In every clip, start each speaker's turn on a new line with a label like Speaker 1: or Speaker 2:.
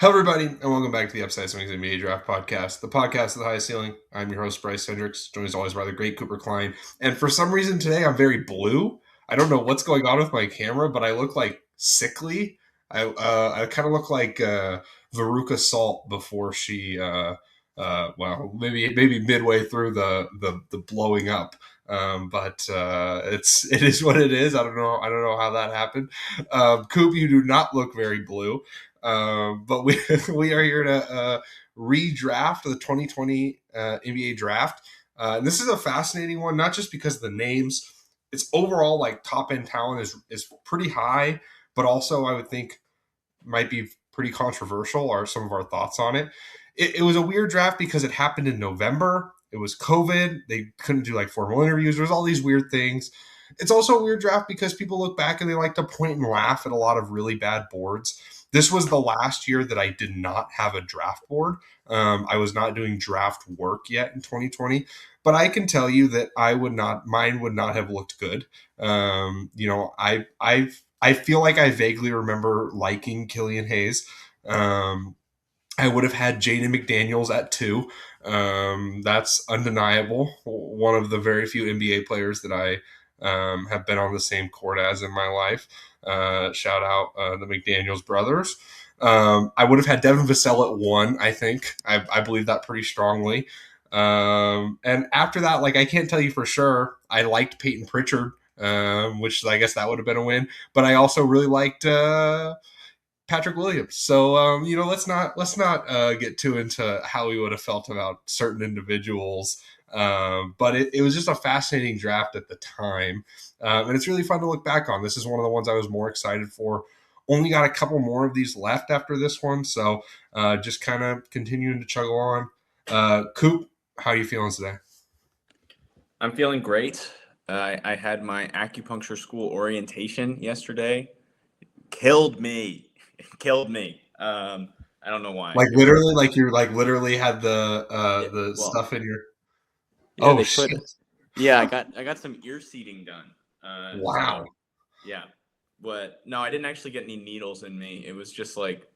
Speaker 1: Hello, everybody, and welcome back to the Upside Swings NBA Draft Podcast, the podcast of the highest ceiling. I'm your host, Bryce Hendricks, joined as always by the great Cooper Klein. And for some reason today, I'm very blue. I don't know what's going on with my camera, but I look like sickly. I kind of look like Veruca Salt before she, maybe midway through the blowing up. But it is what it is. I don't know how that happened. Coop, you do not look very blue. But we we are here to redraft the 2020 NBA draft. And this is a fascinating one, not just because of the names. It's overall like top end talent is pretty high, but also I would think might be pretty controversial. Are some of our thoughts on it? It was a weird draft because it happened in November. It was COVID. They couldn't do like formal interviews. There's all these weird things. It's also a weird draft because people look back and they like to point and laugh at a lot of really bad boards. This was the last year that I did not have a draft board. I was not doing draft work yet in 2020, but I can tell you that mine would not have looked good. I feel like I vaguely remember liking Killian Hayes. I would have had Jaden McDaniels at 2. That's undeniable. One of the very few NBA players that I have been on the same court as in my life. Shout out the McDaniels brothers. I would have had Devin Vassell at 1, I think. I believe that pretty strongly. And after that, like, I can't tell you for sure. I liked Peyton Pritchard, which I guess that would have been a win. But I also really liked Patrick Williams. So let's not get too into how we would have felt about certain individuals. But it was just a fascinating draft at the time, and it's really fun to look back on. This is one of the ones I was more excited for. Only got a couple more of these left after this one, so just kind of continuing to chug along. Coop, how are you feeling today?
Speaker 2: I'm feeling great. I had my acupuncture school orientation yesterday. Killed me. It killed me. I don't know why.
Speaker 1: Like
Speaker 2: It was
Speaker 1: literally, like you're like literally had
Speaker 2: yeah.
Speaker 1: the
Speaker 2: Well,
Speaker 1: stuff in your.
Speaker 2: yeah.
Speaker 1: Oh
Speaker 2: They put.
Speaker 1: shit!
Speaker 2: Yeah, I got some ear seeding done.
Speaker 1: Wow.
Speaker 2: So yeah. But no, I didn't actually get any needles in me. It was just like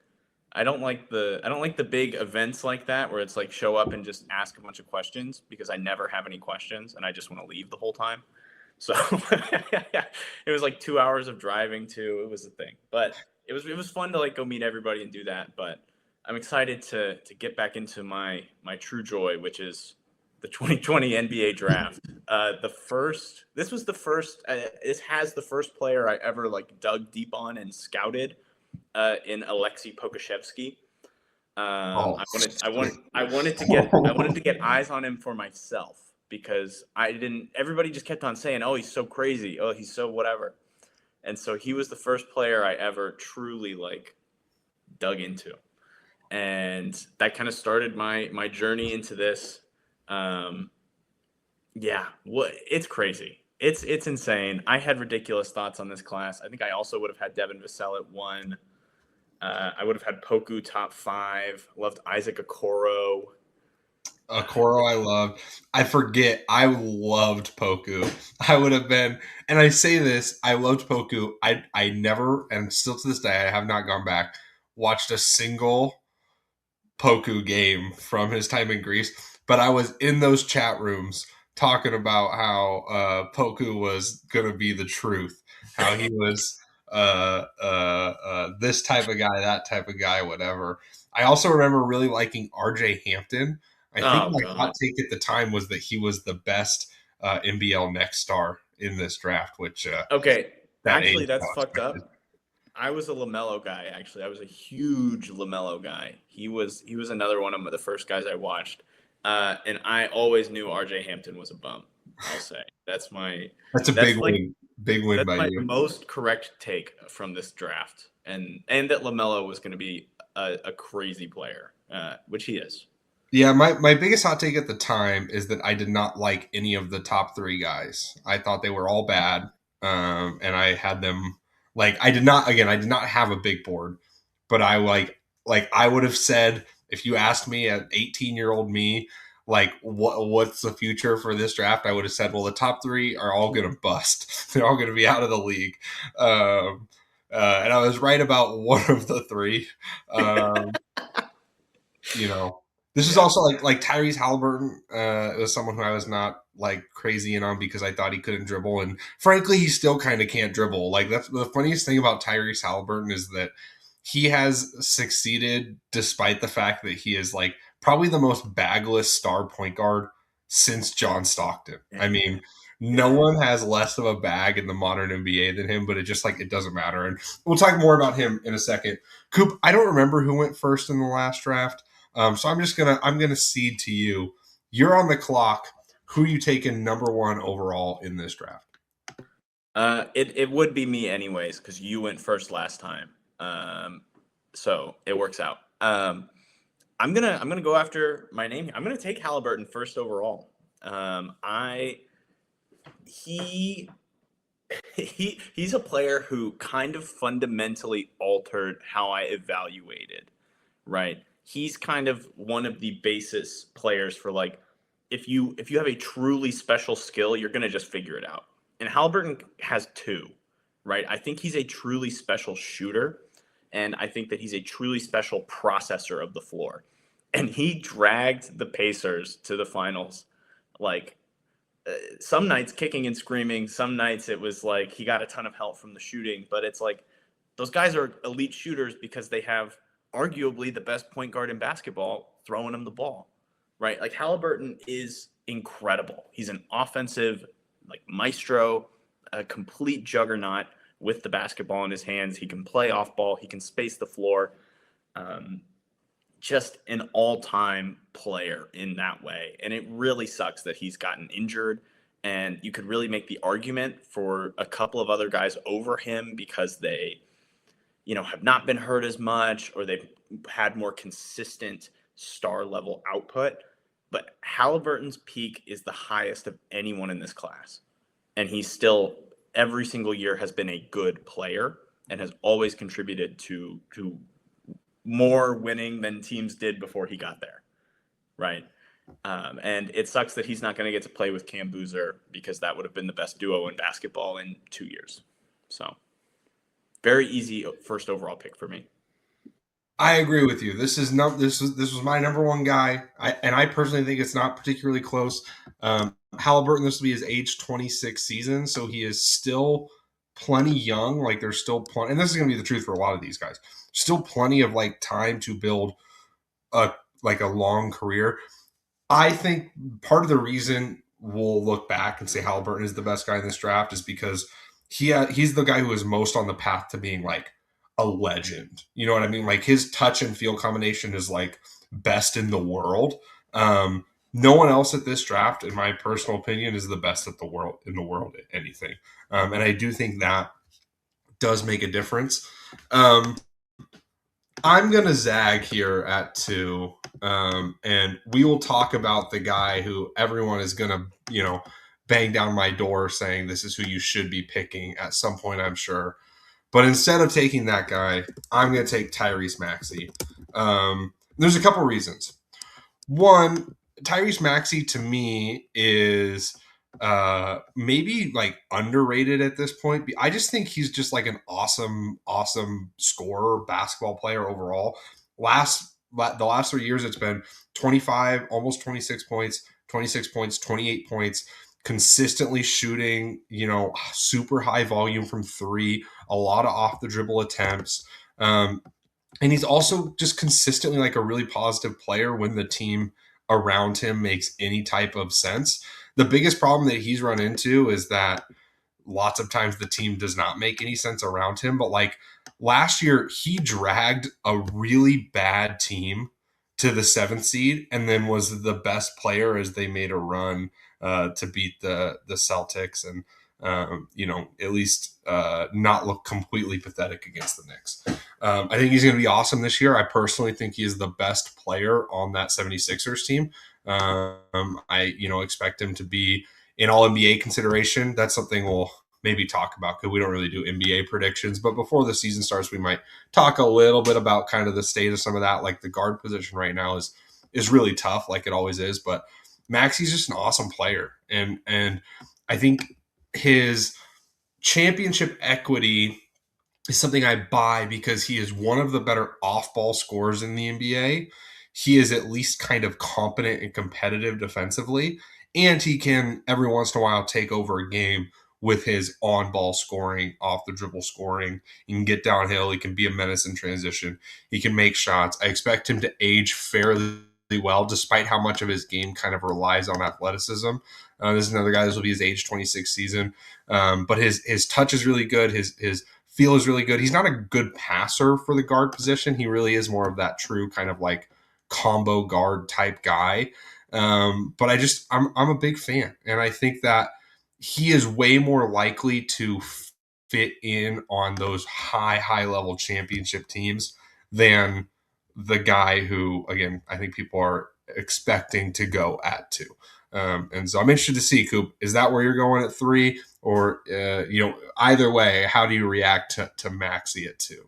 Speaker 2: I don't like the big events like that where it's like show up and just ask a bunch of questions because I never have any questions and I just want to leave the whole time. So it was like 2 hours of driving too. It was a thing, but it was fun to like go meet everybody and do that. But I'm excited to get back into my true joy, which is the 2020 NBA draft. This was the first. This has the first player I ever like dug deep on and scouted in Alexei Pokashevsky.
Speaker 1: Oh.
Speaker 2: I wanted to get eyes on him for myself because I didn't. Everybody just kept on saying, "Oh, he's so crazy. Oh, he's so whatever," and so he was the first player I ever truly like dug into, and that kind of started my journey into this. Um, yeah, it's crazy. It's insane. I had ridiculous thoughts on this class. I think I also would have had Devin Vassell at 1. I would have had Poku top 5. Loved Isaac Okoro.
Speaker 1: Koro, I loved. I forget. I loved Poku. I would have been, and I say this. I loved Poku. I never, and still to this day, I have not gone back watched a single Poku game from his time in Greece. But I was in those chat rooms talking about how Poku was gonna be the truth. How he was this type of guy, that type of guy, whatever. I also remember really liking RJ Hampton. I think
Speaker 2: Oh
Speaker 1: my hot
Speaker 2: God.
Speaker 1: take at the time was that he was the best NBL next star in this draft, which
Speaker 2: Okay.
Speaker 1: that age
Speaker 2: Actually, that's
Speaker 1: not
Speaker 2: fucked
Speaker 1: expected.
Speaker 2: up. I was a Lamelo guy. Actually, I was a huge Lamelo guy. He was another one of the first guys I watched, and I always knew R.J. Hampton was a bum. I'll say
Speaker 1: That's a
Speaker 2: that's like
Speaker 1: big win
Speaker 2: that's
Speaker 1: by
Speaker 2: my
Speaker 1: you.
Speaker 2: most correct take from this draft, and that Lamelo was going to be a crazy player, which he is.
Speaker 1: Yeah, my biggest hot take at the time is that I did not like any of the top 3 guys. I thought they were all bad, and I had them like I did not have a big board, but I like I would have said if you asked me at 18-year-old me like what's the future for this draft, I would have said, well, the top 3 are all gonna bust. They're all gonna be out of the league, and I was right about one of the 3. Um, you know, this is
Speaker 2: Yeah.
Speaker 1: also like Tyrese Halliburton. Was someone who I was not like crazy in on because I thought he couldn't dribble, and frankly, he still kind of can't dribble. Like that's the funniest thing about Tyrese Halliburton is that he has succeeded despite the fact that he is like probably the most bagless star point guard since John Stockton. I
Speaker 2: Yeah.
Speaker 1: mean, no
Speaker 2: Yeah.
Speaker 1: one has less of a bag in the modern NBA than him, but it just like it doesn't matter. And we'll talk more about him in a second. Coop, I don't remember who went first in the last draft. So I'm gonna cede to you. You're on the clock. Who you taking number one overall in this draft?
Speaker 2: It would be me anyways because you went first last time. Um, so it works out. I'm gonna go after my name. I'm gonna take Halliburton first overall. I he he's a player who kind of fundamentally altered how I evaluated, right? He's kind of one of the basis players for like if you have a truly special skill, you're gonna just figure it out. And Halliburton has two, right? I think he's a truly special shooter, and I think that he's a truly special processor of the floor. And he dragged the Pacers to the finals like some nights kicking and screaming. Some nights it was like he got a ton of help from the shooting, but it's like those guys are elite shooters because they have arguably the best point guard in basketball throwing them the ball, right? Like Halliburton is incredible. He's an offensive like maestro, a complete juggernaut with the basketball in his hands. He can play off ball. He can space the floor. Um, just an all-time player in that way. And it really sucks that he's gotten injured. And you could really make the argument for a couple of other guys over him because they, have not been hurt as much or they've had more consistent star level output. But Halliburton's peak is the highest of anyone in this class. And he's still every single year has been a good player and has always contributed to more winning than teams did before he got there, right? And it sucks that he's not going to get to play with Cam Boozer because that would have been the best duo in basketball in 2 years. So very easy first overall pick for me.
Speaker 1: I agree with you. This was my number one guy, and I personally think it's not particularly close. Halliburton, this will be his age 26 season, so he is still plenty young. Like there's still plenty, and this is going to be the truth for a lot of these guys. Still plenty of like time to build a like a long career. I think part of the reason we'll look back and say Halliburton is the best guy in this draft is because he's the guy who is most on the path to being like a legend. You know what I mean? Like his touch and feel combination is like best in the world. No one else at this draft, in my personal opinion, is the best at the world in the world at anything. And I do think that does make a difference. I'm gonna zag here at two, and we will talk about the guy who everyone is gonna, bang down my door saying this is who you should be picking at some point, I'm sure. But instead of taking that guy, I'm gonna take Tyrese Maxey. There's a couple reasons. One, Tyrese Maxey to me is maybe like underrated at this point. I just think he's just like an awesome scorer, basketball player overall. The last 3 years it's been 25, almost 26 points, 28 points, consistently shooting, super high volume from three, a lot of off the dribble attempts. And he's also just consistently like a really positive player when the team around him makes any type of sense. The biggest problem that he's run into is that lots of times the team does not make any sense around him. But like last year, he dragged a really bad team to the seventh seed and then was the best player as they made a run to beat the Celtics and at least not look completely pathetic against the Knicks. I think he's going to be awesome this year. I personally think he is the best player on that 76ers team. I expect him to be in all NBA consideration. That's something we'll maybe talk about because we don't really do NBA predictions. But before the season starts, we might talk a little bit about kind of the state of some of that. Like the guard position right now is really tough, like it always is. But Maxey's just an awesome player, and I think his championship equity is something I buy because he is one of the better off-ball scorers in the NBA. he is at least kind of competent and competitive defensively, and he can every once in a while take over a game with his on-ball scoring, off the dribble scoring. He can get downhill. He can be a menace in transition. He can make shots. I expect him to age fairly well, despite how much of his game kind of relies on athleticism. This is another guy. This will be his age 26 season, but his touch is really good. His feel is really good. He's not a good passer for the guard position. He really is more of that true kind of like combo guard type guy. But I'm a big fan, and I think that he is way more likely to fit in on those high level championship teams than the guy who, again, I think people are expecting to go at two. And so I'm interested to see, Coop, is that where you're going at three? Or, either way, how do you react to Maxi at two?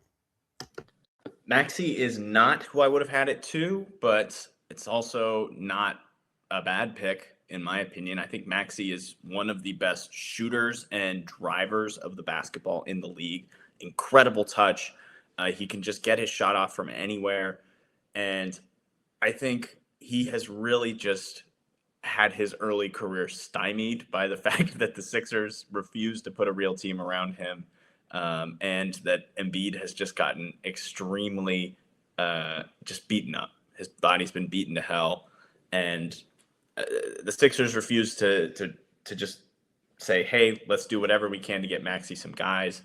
Speaker 2: Maxi is not who I would have had at two, but it's also not a bad pick, in my opinion. I think Maxi is one of the best shooters and drivers of the basketball in the league. Incredible touch. He can just get his shot off from anywhere. And I think he has really just had his early career stymied by the fact that the Sixers refused to put a real team around him, and that Embiid has just gotten extremely just beaten up. His body's been beaten to hell, and the Sixers refused to just say, "Hey, let's do whatever we can to get Maxey some guys."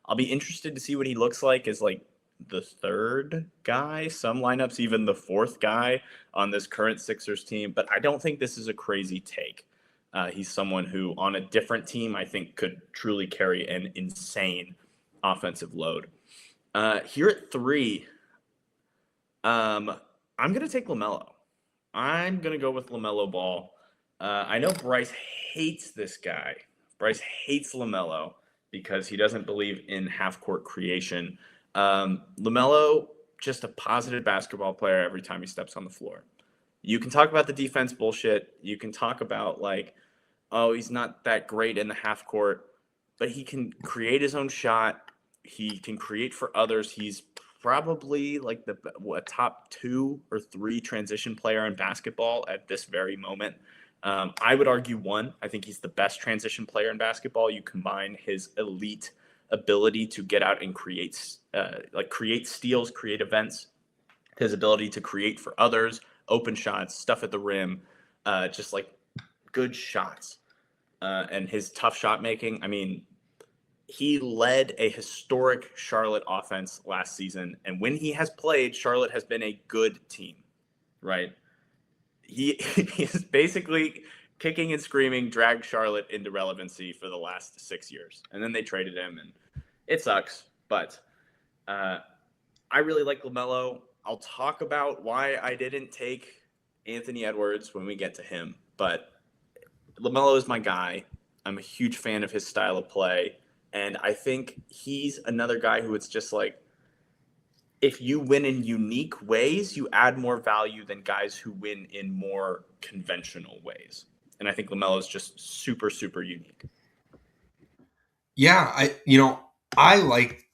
Speaker 2: I'll be interested to see what he looks like as like the third guy, some lineups even the fourth guy on this current Sixers team, but I don't think this is a crazy take. He's someone who, on a different team, I think could truly carry an insane offensive load. Here at three, I'm going to take LaMelo. I'm going to go with LaMelo Ball. I know Bryce hates this guy. Bryce hates LaMelo because he doesn't believe in half-court creation. LaMelo, just a positive basketball player every time he steps on the floor. You can talk about the defense bullshit. You can talk about like, oh, he's not that great in the half court, but he can create his own shot. He can create for others. He's probably like a top 2 or 3 transition player in basketball at this very moment. I would argue one. I think he's the best transition player in basketball. You combine his elite ability to get out and create steals, create events, his ability to create for others, open shots, stuff at the rim, just like good shots, and his tough shot making. I mean, he led a historic Charlotte offense last season, and when he has played, Charlotte has been a good team, right? He is basically kicking and screaming dragged Charlotte into relevancy for the last 6 years, and then they traded him, and it sucks. But I really like LaMelo. I'll talk about why I didn't take Anthony Edwards when we get to him, but LaMelo is my guy. I'm a huge fan of his style of play, and I think he's another guy who it's just like, if you win in unique ways, you add more value than guys who win in more conventional ways. And I think LaMelo is just super, super unique.
Speaker 1: Yeah, I like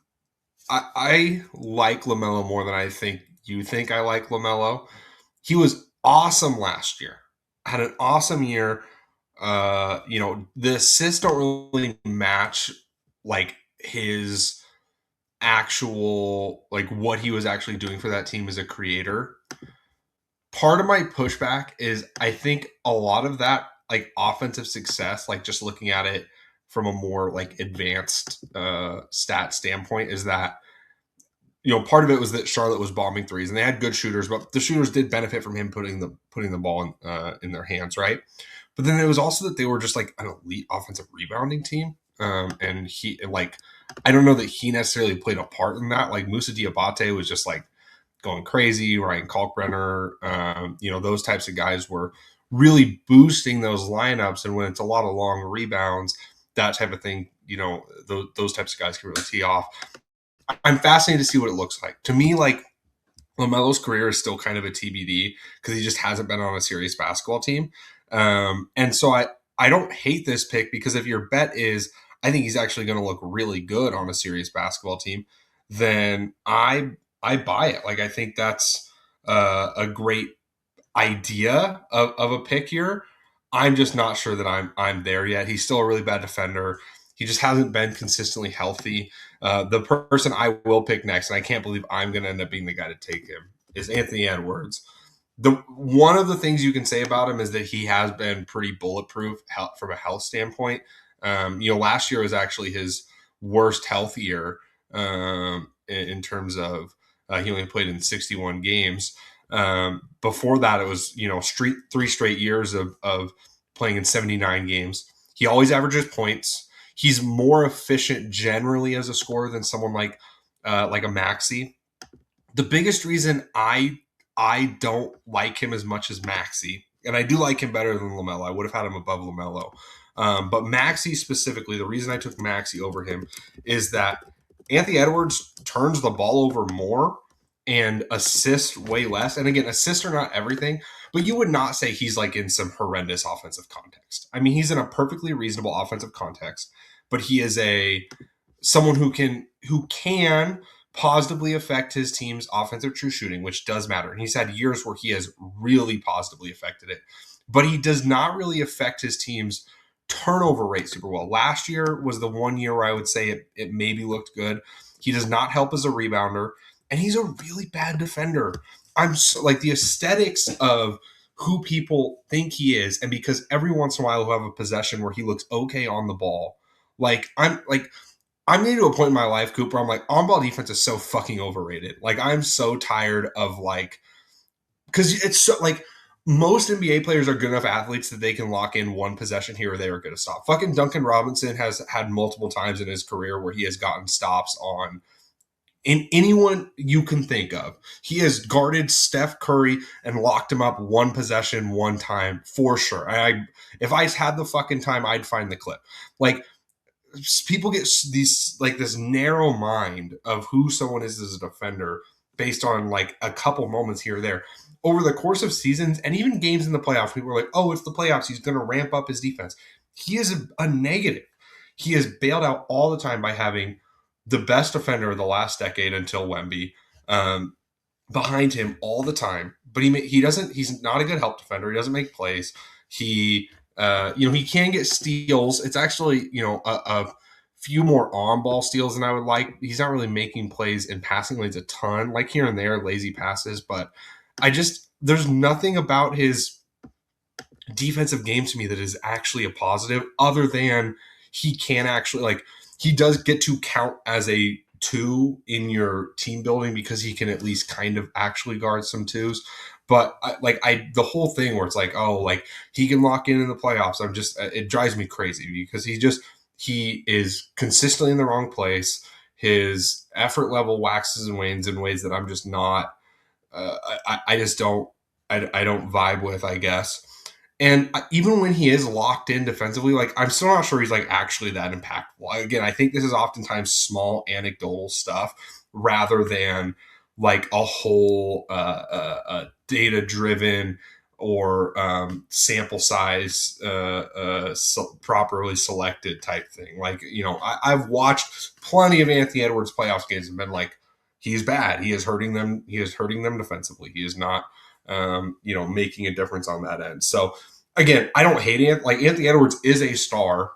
Speaker 1: LaMelo more than I think you think I like LaMelo. He was awesome last year. Had an awesome year. The assists don't really match like his actual like what he was actually doing for that team as a creator. Part of my pushback is I think a lot of that like offensive success, like just looking at it from a more like advanced stat standpoint, is that part of it was that Charlotte was bombing threes and they had good shooters, but the shooters did benefit from him putting the ball in their hands, right? But then it was also that they were just like an elite offensive rebounding team. And he like I don't know that he necessarily played a part in that. Like Musa Diabate was just like going crazy. Ryan Kalkbrenner, those types of guys were really boosting those lineups. And when it's a lot of long rebounds, that type of thing, those types of guys can really tee off. I'm fascinated to see what it looks like. To me, like LaMelo's career is still kind of a TBD because he just hasn't been on a serious basketball team. And so I don't hate this pick because if your bet is I think he's actually going to look really good on a serious basketball team, then I buy it. Like I think that's a great idea of a pick here. I'm just not sure that I'm there yet. He's still a really bad defender. He just hasn't been consistently healthy. The person I will pick next, and I can't believe I'm going to end up being the guy to take him, is Anthony Edwards. The one of the things you can say about him is that he has been pretty bulletproof from a health standpoint. Last year was actually his worst health year in terms of he only played in 61 games. Before that, it was three straight years of playing in 79 games. He always averages points. He's more efficient generally as a scorer than someone like a Maxi. The biggest reason I don't like him as much as Maxi, and I do like him better than LaMelo. I would have had him above LaMelo. But Maxi specifically, the reason I took Maxi over him is that Anthony Edwards turns the ball over more and assists way less. And again, assists are not everything, but you would not say he's like in some horrendous offensive context. I mean, he's in a perfectly reasonable offensive context, but he is a someone who can positively affect his team's offensive true shooting, which does matter. And he's had years where he has really positively affected it, but he does not really affect his team's turnover rate super well. Last year was the one year where I would say it maybe looked good. He does not help as a rebounder, and he's a really bad defender. I'm so, like the aesthetics of who people think he is, and because every once in a while he'll have a possession where he looks okay on the ball. I'm getting to a point in my life, Cooper. I'm like, on ball defense is so fucking overrated. Like, I'm so tired of because it's so like most NBA players are good enough athletes that they can lock in one possession here or there are going to stop. Fucking Duncan Robinson has had multiple times in his career where he has gotten stops on in anyone you can think of. He has guarded Steph Curry and locked him up one possession one time for sure. If I had the fucking time, I'd find the clip. Like, people get this narrow mind of who someone is as a defender based on like a couple moments here or there. Over the course of seasons and even games in the playoffs, people are like, oh, it's the playoffs, he's going to ramp up his defense. He is a negative. He is bailed out all the time by having the best defender of the last decade until Wemby behind him all the time. But he's not a good help defender. He doesn't make plays. He can get steals. It's actually, a few more on ball steals than I would like. He's not really making plays in passing lanes a ton, like here and there, lazy passes. But there's nothing about his defensive game to me that is actually a positive other than he can actually, like, he does get to count as a two in your team building because he can at least kind of actually guard some twos. But the whole thing where it's like, oh, like he can lock in the playoffs. It drives me crazy because he is consistently in the wrong place. His effort level waxes and wanes in ways that I'm just not. I just don't. I don't vibe with, I guess. And even when he is locked in defensively, like I'm still not sure he's like actually that impactful. Again, I think this is oftentimes small anecdotal stuff rather than like a whole data driven or sample size properly selected type thing. Like, I've watched plenty of Anthony Edwards playoffs games and been like, he's bad. He is hurting them. He is hurting them defensively. He is not, making a difference on that end. So again, I don't hate it. Like, Anthony Edwards is a star.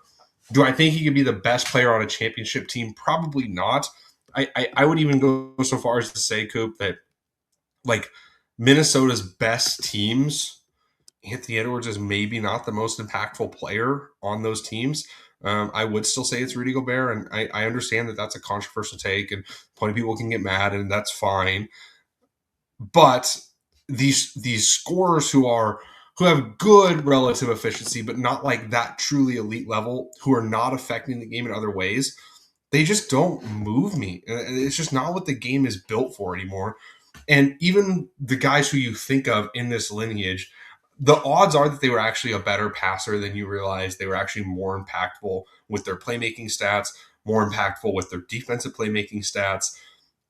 Speaker 1: Do I think he could be the best player on a championship team? Probably not. I would even go so far as to say, Coop, that like Minnesota's best teams, Anthony Edwards is maybe not the most impactful player on those teams. I would still say it's Rudy Gobert, and I understand that that's a controversial take, and plenty of people can get mad, and that's fine. But these scorers who have good relative efficiency, but not like that truly elite level, who are not affecting the game in other ways, they just don't move me. And it's just not what the game is built for anymore. And even the guys who you think of in this lineage, the odds are that they were actually a better passer than you realize. They were actually more impactful with their playmaking stats, more impactful with their defensive playmaking stats.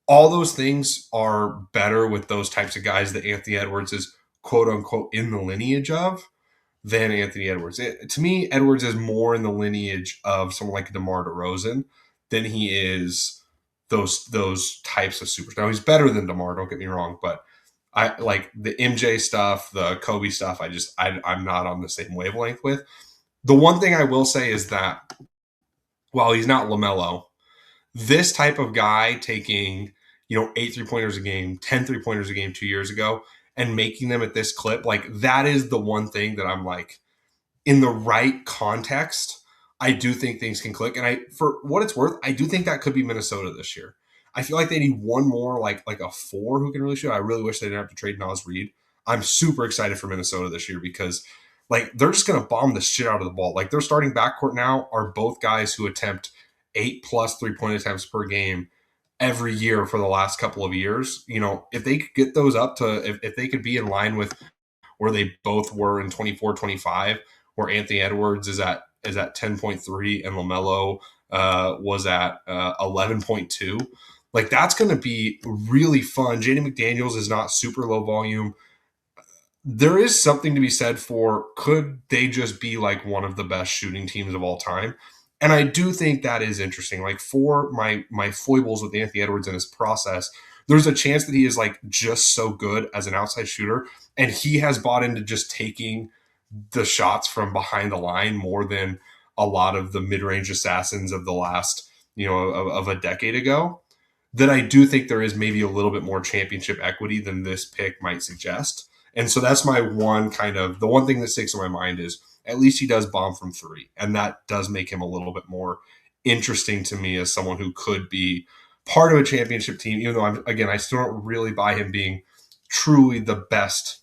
Speaker 1: All those things are better with those types of guys that Anthony Edwards is quote unquote in the lineage of than Anthony Edwards. To me, Edwards is more in the lineage of someone like DeMar DeRozan than he is those types of superstars. Now, he's better than DeMar, don't get me wrong, but I like the MJ stuff, the Kobe stuff. I'm not on the same wavelength with. The one thing I will say is that while he's not LaMelo, this type of guy taking, 8 3-pointers a game, 10 3-pointers a game 2 years ago, and making them at this clip, like that is the one thing that I'm like, in the right context, I do think things can click. And for what it's worth, I do think that could be Minnesota this year. I feel like they need one more, like a four who can really shoot. I really wish they didn't have to trade Nas Reed. I'm super excited for Minnesota this year because like they're just going to bomb the shit out of the ball. Like their starting backcourt now are both guys who attempt 8+ 3-point attempts per game every year for the last couple of years. If they could get those up to, if they could be in line with where they both were in 24-25, where Anthony Edwards is at 10.3 and LaMelo was at 11.2. Like that's going to be really fun. Jaden McDaniels is not super low volume. There is something to be said for could they just be like one of the best shooting teams of all time? And I do think that is interesting. Like for my foibles with Anthony Edwards and his process, there's a chance that he is like just so good as an outside shooter, and he has bought into just taking the shots from behind the line more than a lot of the mid-range assassins of the last, of a decade ago. That I do think there is maybe a little bit more championship equity than this pick might suggest. And so that's my one kind of the one thing that sticks in my mind is at least he does bomb from three. And that does make him a little bit more interesting to me as someone who could be part of a championship team, even though I still don't really buy him being truly the best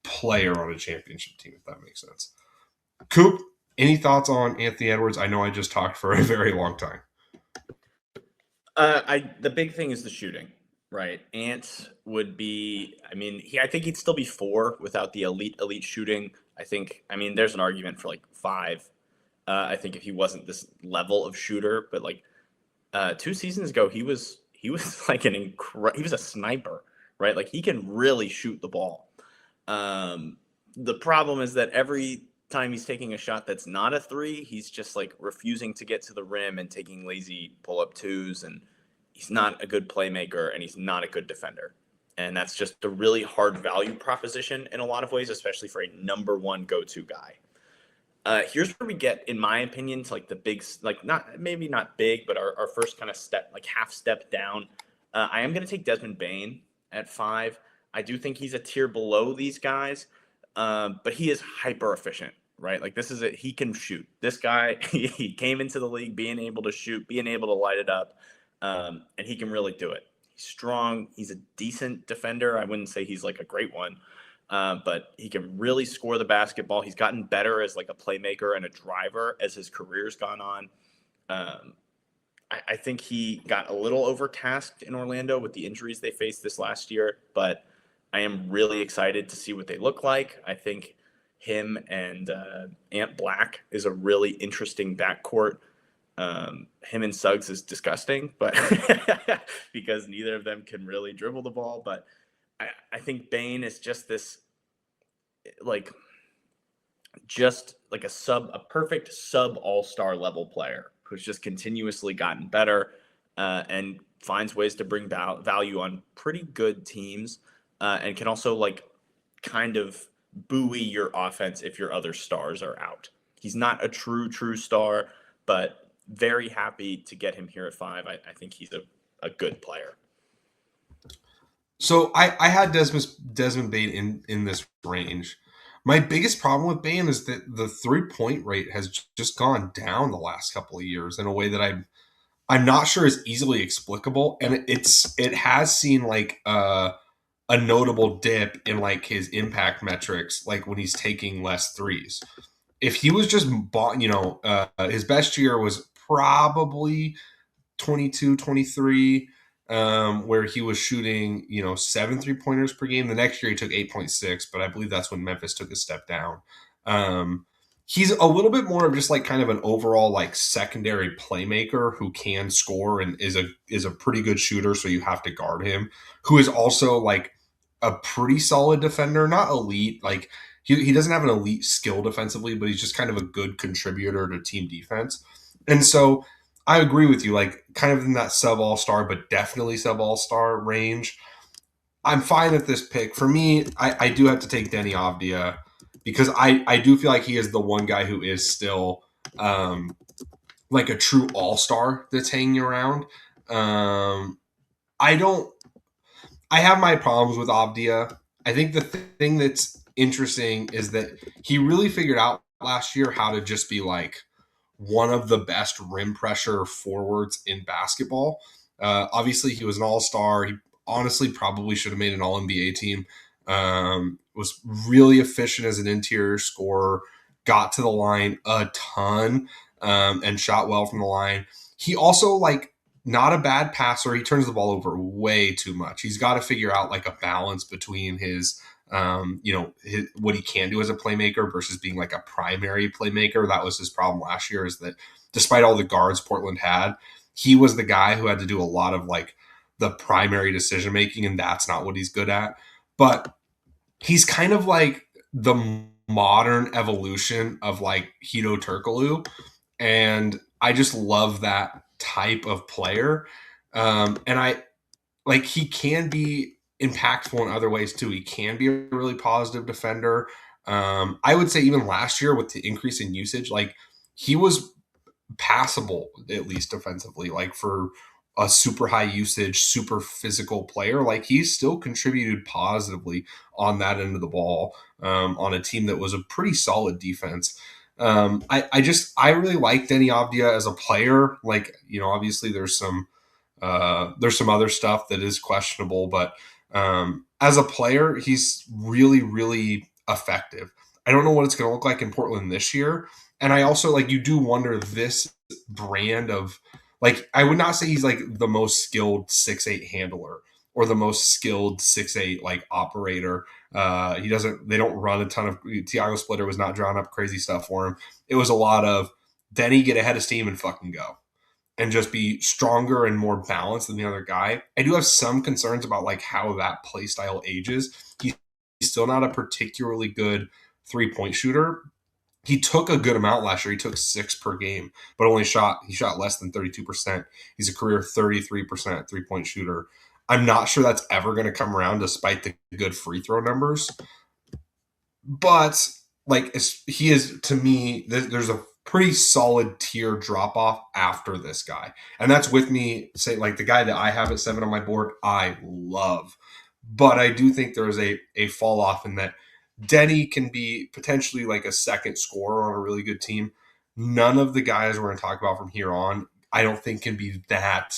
Speaker 1: player on a championship team, if that makes sense. Coop, any thoughts on Anthony Edwards? I know I just talked for a very long time.
Speaker 2: The big thing is the shooting, right? Ant would be. I mean, I think he'd still be four without the elite shooting. I mean, there's an argument for like five. I think if he wasn't this level of shooter, but like 2 seasons ago, he was like he was a sniper, right? Like he can really shoot the ball. The problem is that every time he's taking a shot that's not a three, he's just like refusing to get to the rim and taking lazy pull up twos. And he's not a good playmaker and he's not a good defender. And that's just a really hard value proposition in a lot of ways, especially for a number one go to guy. Here's where we get, in my opinion, to like the big, like not maybe not big, but our first kind of step, like half step down. I am going to take Desmond Bain at 5. I do think he's a tier below these guys, but he is hyper efficient, right? Like this is it. He can shoot. This guy, he came into the league being able to shoot, being able to light it up, and he can really do it. He's strong. He's a decent defender. I wouldn't say he's like a great one. But he can really score the basketball. He's gotten better as like a playmaker and a driver as his career's gone on. Um, I think he got a little overtasked in Orlando with the injuries they faced this last year, but I am really excited to see what they look like. I think him and Ant Black is a really interesting backcourt. Him and Suggs is disgusting, but because neither of them can really dribble the ball. But I think Bane is just this, like, just like a perfect sub all-star level player who's just continuously gotten better and finds ways to bring value on pretty good teams and can also like kind of buoy your offense if your other stars are out. He's not a true star, but very happy to get him here at 5. I think he's a good player.
Speaker 1: So I had Desmond Bain in this range. My biggest problem with Bain is that the 3-point rate has just gone down the last couple of years in a way that I'm not sure is easily explicable, and it has seen like a notable dip in like his impact metrics, like when he's taking less threes. If he was just bought, his best year was probably 22, 23, where he was shooting, 7 3-pointers per game. The next year he took 8.6, but I believe that's when Memphis took a step down. Um, he's a little bit more of just like kind of an overall like secondary playmaker who can score and is a pretty good shooter, so you have to guard him, who is also like a pretty solid defender, not elite. Like he doesn't have an elite skill defensively, but he's just kind of a good contributor to team defense. And so I agree with you, like kind of in that sub all star, but definitely sub all star range. I'm fine with this pick. For me, I do have to take Denny Avdia because I do feel like he is the one guy who is still um, like a true all star that's hanging around. Um, I don't. I have my problems with Avdia. I think the thing that's interesting is that he really figured out last year how to just be like one of the best rim pressure forwards in basketball. Obviously, he was an all star. He honestly probably should have made an all NBA team. Was really efficient as an interior scorer, got to the line a ton, and shot well from the line. He also, like, not a bad passer. He turns the ball over way too much. He's got to figure out like a balance between his what he can do as a playmaker versus being like a primary playmaker. That was his problem last year, is that despite all the guards Portland had, he was the guy who had to do a lot of like the primary decision making, and that's not what he's good at. But he's kind of like the modern evolution of like Hito Turkoglu, and I just love that type of player. And I like he can be impactful in other ways too. He can be a really positive defender. I would say even last year with the increase in usage, like he was passable at least defensively. Like for a super high usage, super physical player, like he still contributed positively on that end of the ball on a team that was a pretty solid defense. I really like Denny Avdia as a player. Like, obviously there's some other stuff that is questionable, but as a player, he's really, really effective. I don't know what it's going to look like in Portland this year. And I also, like, you do wonder this brand of, like, I would not say he's like the most skilled 6'8" handler or the most skilled 6'8" like operator. They don't run a ton of, Tiago Splitter was not drawing up crazy stuff for him. It was a lot of Denny get ahead of steam and fucking go and just be stronger and more balanced than the other guy. I do have some concerns about like how that play style ages. He's still not a particularly good 3-point shooter. He took a good amount last year. He took 6 per game, but he shot less than 32%. He's a career 33% 3-point shooter. I'm not sure that's ever going to come around despite the good free throw numbers. But like he is, to me, there's a pretty solid tier drop off after this guy, and that's with me say like the guy that I have at 7 on my board. I love, but I do think there is a fall off in that Denny can be potentially like a second scorer on a really good team. None of the guys we're going to talk about from here on, I don't think can be that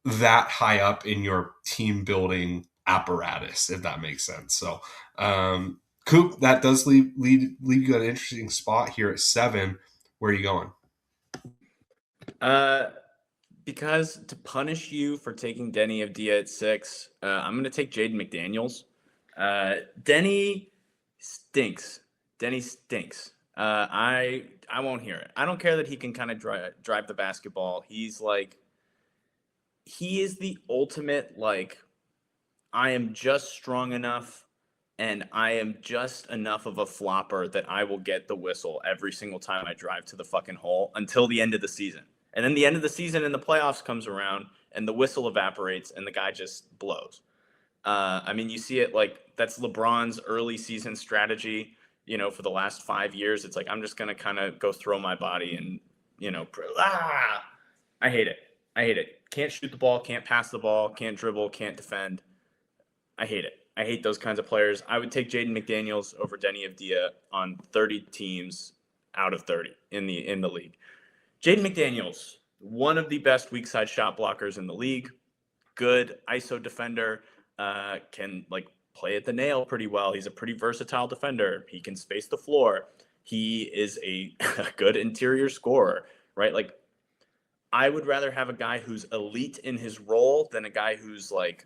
Speaker 1: high up in your team building apparatus, if that makes sense. So, Coop, that does leave you at an interesting spot here at 7. Where are you going?
Speaker 2: Uh, because to punish you for taking Denny of Dia at 6, I'm going to take Jaden McDaniels. Denny stinks. Denny stinks. I won't hear it. I don't care that he can kind of drive the basketball. He is the ultimate, like, I am just strong enough and I am just enough of a flopper that I will get the whistle every single time I drive to the fucking hole until the end of the season. And then the end of the season and the playoffs comes around and the whistle evaporates and the guy just blows. I mean, you see it, like, that's LeBron's early season strategy, for the last 5 years. It's like, I'm just going to kind of go throw my body and, I hate it. I hate it. Can't shoot the ball, can't pass the ball, can't dribble, can't defend. I hate it. I hate those kinds of players. I would take Jaden McDaniels over Denny Avdia on 30 teams out of 30 in the league. Jaden McDaniels, one of the best weak side shot blockers in the league. Good ISO defender. Can like play at the nail pretty well. He's a pretty versatile defender. He can space the floor. He is a good interior scorer, right? Like, I would rather have a guy who's elite in his role than a guy who's like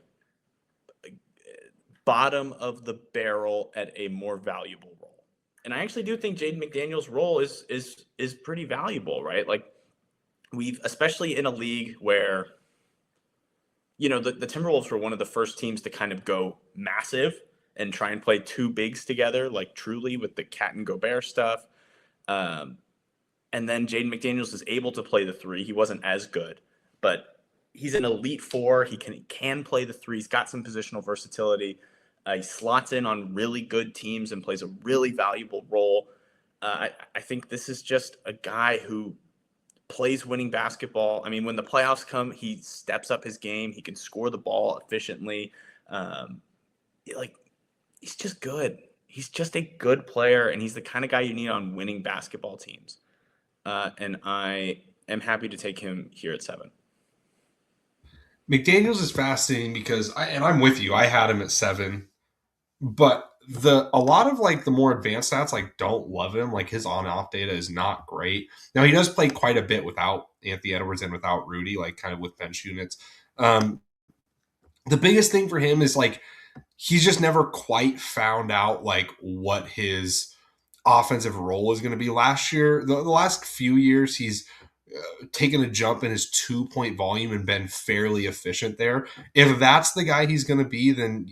Speaker 2: bottom of the barrel at a more valuable role. And I actually do think Jaden McDaniels' role is pretty valuable, right? Like, we've, especially in a league where the Timberwolves were one of the first teams to kind of go massive and try and play two bigs together, like truly with the Cat and Gobert stuff. Um, and then Jaden McDaniels is able to play the three. He wasn't as good, but he's an elite four. He can play the three. He's got some positional versatility. He slots in on really good teams and plays a really valuable role. I think this is just a guy who plays winning basketball. I mean, when the playoffs come, he steps up his game. He can score the ball efficiently. Um, like he's just good. He's just a good player, and he's the kind of guy you need on winning basketball teams. And I am happy to take him here at 7.
Speaker 1: McDaniels is fascinating because I'm with you. I had him at 7, but a lot of like the more advanced stats like don't love him. Like his on off data is not great. Now he does play quite a bit without Anthony Edwards and without Rudy, like kind of with bench units. Um, the biggest thing for him is like he's just never quite found out like what his offensive role is going to be. Last year, the last few years, he's taken a jump in his 2 point volume and been fairly efficient there. If that's the guy he's going to be, then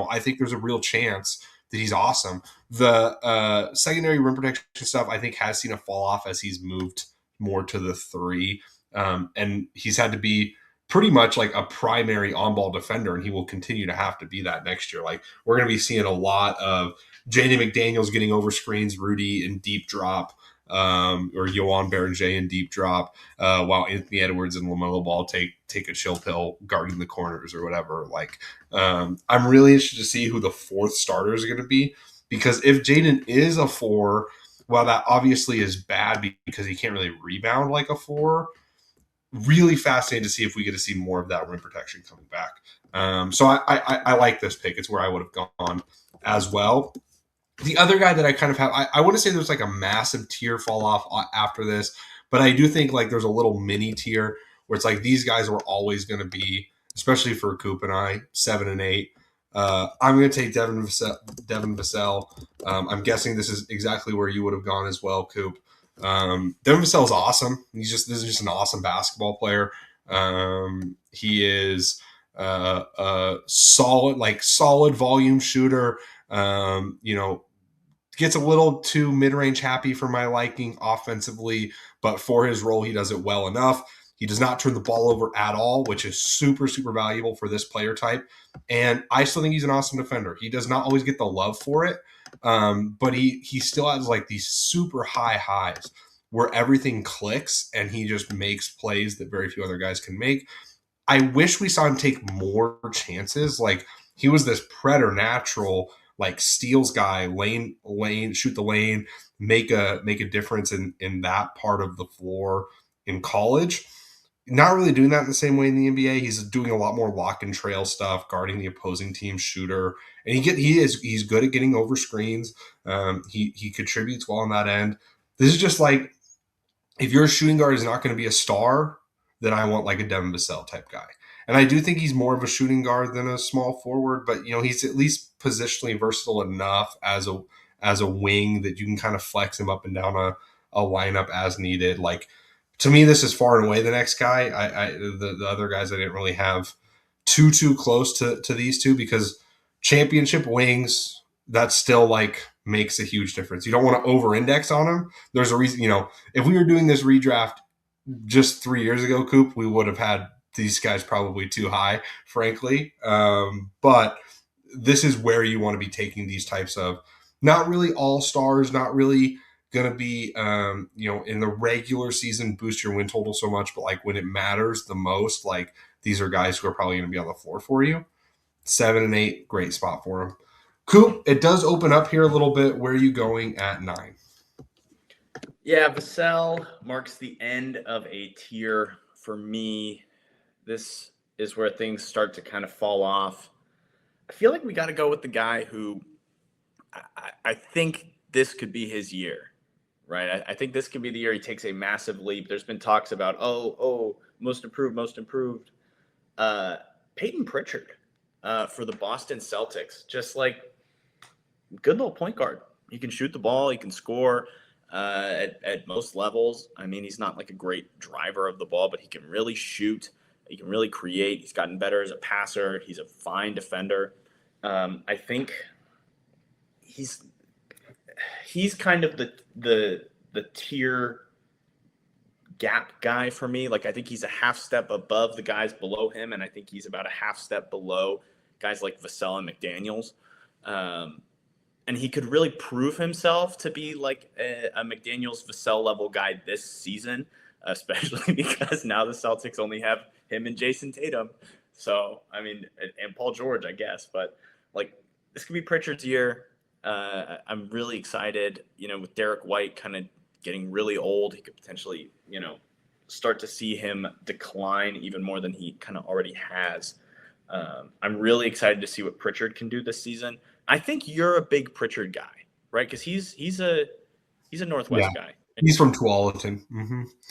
Speaker 1: I think there's a real chance that he's awesome. The secondary rim protection stuff I think has seen a fall off as he's moved more to the 3, and he's had to be pretty much like a primary on-ball defender, and he will continue to have to be that next year. Like we're going to be seeing a lot of Jaden McDaniels getting over screens, Rudy in deep drop, or Yohan Berenger in deep drop, while Anthony Edwards and LaMelo Ball take a chill pill guarding the corners or whatever. Like I'm really interested to see who the 4th starter is going to be, because if Jaden is a 4, well, that obviously is bad because he can't really rebound like a 4. Really fascinated to see if we get to see more of that rim protection coming back. So I like this pick. It's where I would have gone as well. The other guy that I kind of have, I want to say there's like a massive tier fall off after this, but I do think like there's a little mini tier where it's like these guys were always going to be, especially for Coop and I, 7 and 8. I'm going to take Devin Vassell. I'm guessing this is exactly where you would have gone as well, Coop. Devin Vassell is awesome. This is just an awesome basketball player. He is a solid volume shooter. Gets a little too mid-range happy for my liking offensively, but for his role, he does it well enough. He does not turn the ball over at all, which is super, super valuable for this player type. And I still think he's an awesome defender. He does not always get the love for it, but he still has like these super high highs where everything clicks and he just makes plays that very few other guys can make. I wish we saw him take more chances. Like he was this preternatural like steals guy, lane, shoot the lane, make a difference in that part of the floor in college. Not really doing that in the same way in the NBA. He's doing a lot more lock and trail stuff, guarding the opposing team shooter, and he's good at getting over screens. He contributes well on that end. This is just like if your shooting guard is not going to be a star, then I want like a Devin Vassell type guy. And I do think he's more of a shooting guard than a small forward, but he's at least positionally versatile enough as a wing that you can kind of flex him up and down a lineup as needed. Like to me, this is far and away the next guy. The other guys I didn't really have too close to these two because championship wings that still like makes a huge difference. You don't want to over index on them. There's a reason, if we were doing this redraft just 3 years ago, Coop, we would have had these guys probably too high, frankly. But this is where you want to be taking these types of not really all stars, not really going to be, in the regular season boost your win total so much, but like when it matters the most, like these are guys who are probably going to be on the floor for you. 7 and 8, great spot for them. Coop, it does open up here a little bit. Where are you going at 9?
Speaker 2: Yeah, Vassell marks the end of a tier for me. This is where things start to kind of fall off. I feel like we got to go with the guy who I think this could be his year, right? I think this could be the year he takes a massive leap. There's been talks about, most improved, most improved. Peyton Pritchard for the Boston Celtics. Just like good little point guard. He can shoot the ball. He can score at most levels. I mean, he's not like a great driver of the ball, but he can really shoot. He can really create. He's gotten better as a passer. He's a fine defender. I think he's kind of the tier gap guy for me. Like I think he's a half step above the guys below him, and I think he's about a half step below guys like Vassell and McDaniels. Um, and he could really prove himself to be like a McDaniels Vassell level guy this season, especially because now the Celtics only have him and Jason Tatum. So I mean, and Paul George, I guess, but like this could be Pritchard's year. I'm really excited. You know, with Derek White kind of getting really old, he could potentially, start to see him decline even more than he kind of already has. I'm really excited to see what Pritchard can do this season. I think you're a big Pritchard guy, right? Because he's a
Speaker 1: Yeah,
Speaker 2: Northwest guy.
Speaker 1: he's from Tualatin.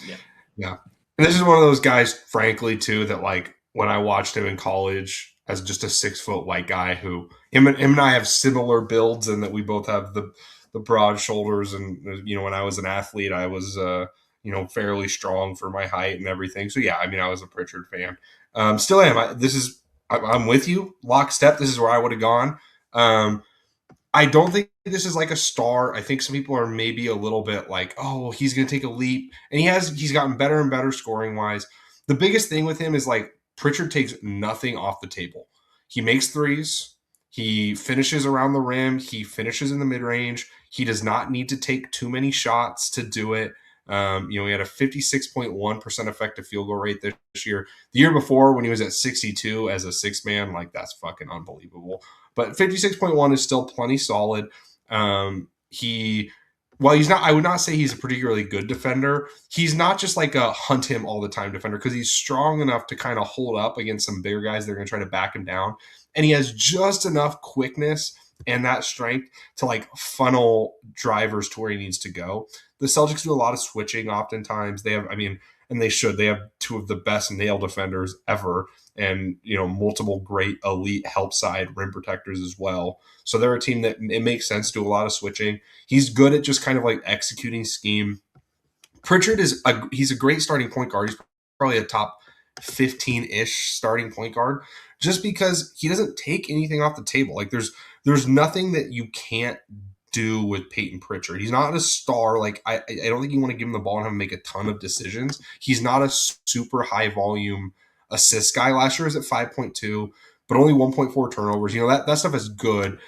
Speaker 2: Yeah.
Speaker 1: Yeah. And this is one of those guys, frankly, too, that like when I watched him in college as just a 6 foot white guy who him and I have similar builds and that we both have the broad shoulders. And, when I was an athlete, I was, fairly strong for my height and everything. So, yeah, I mean, I was a Pritchard fan. Still am. I'm with you. Lockstep. This is where I would have gone. I don't think this is like a star. I think some people are maybe a little bit like, oh, he's going to take a leap. And he's gotten better and better scoring wise. The biggest thing with him is like Pritchard takes nothing off the table. He makes threes. He finishes around the rim. He finishes in the mid range. He does not need to take too many shots to do it. He had a 56.1% effective field goal rate this year. The year before, when he was at 62 as a six man, like that's fucking unbelievable. But 56.1 is still plenty solid. While he's not, I would not say he's a particularly good defender. He's not just like a hunt him all the time defender because he's strong enough to kind of hold up against some bigger guys that are going to try to back him down. And he has just enough quickness and that strength to like funnel drivers to where he needs to go. The Celtics do a lot of switching oftentimes. And they should. They have two of the best nail defenders ever and multiple great elite help side rim protectors as well. So they're a team that it makes sense to do a lot of switching. He's good at just kind of like executing scheme. Pritchard he's a great starting point guard. He's probably a top 15-ish starting point guard just because he doesn't take anything off the table. Like there's nothing that you can't do with Peyton Pritchard. He's not a star. Like I don't think you want to give him the ball and have him make a ton of decisions. He's not a super high volume assist guy. Last year was at 5.2, but only 1.4 turnovers. That stuff is good.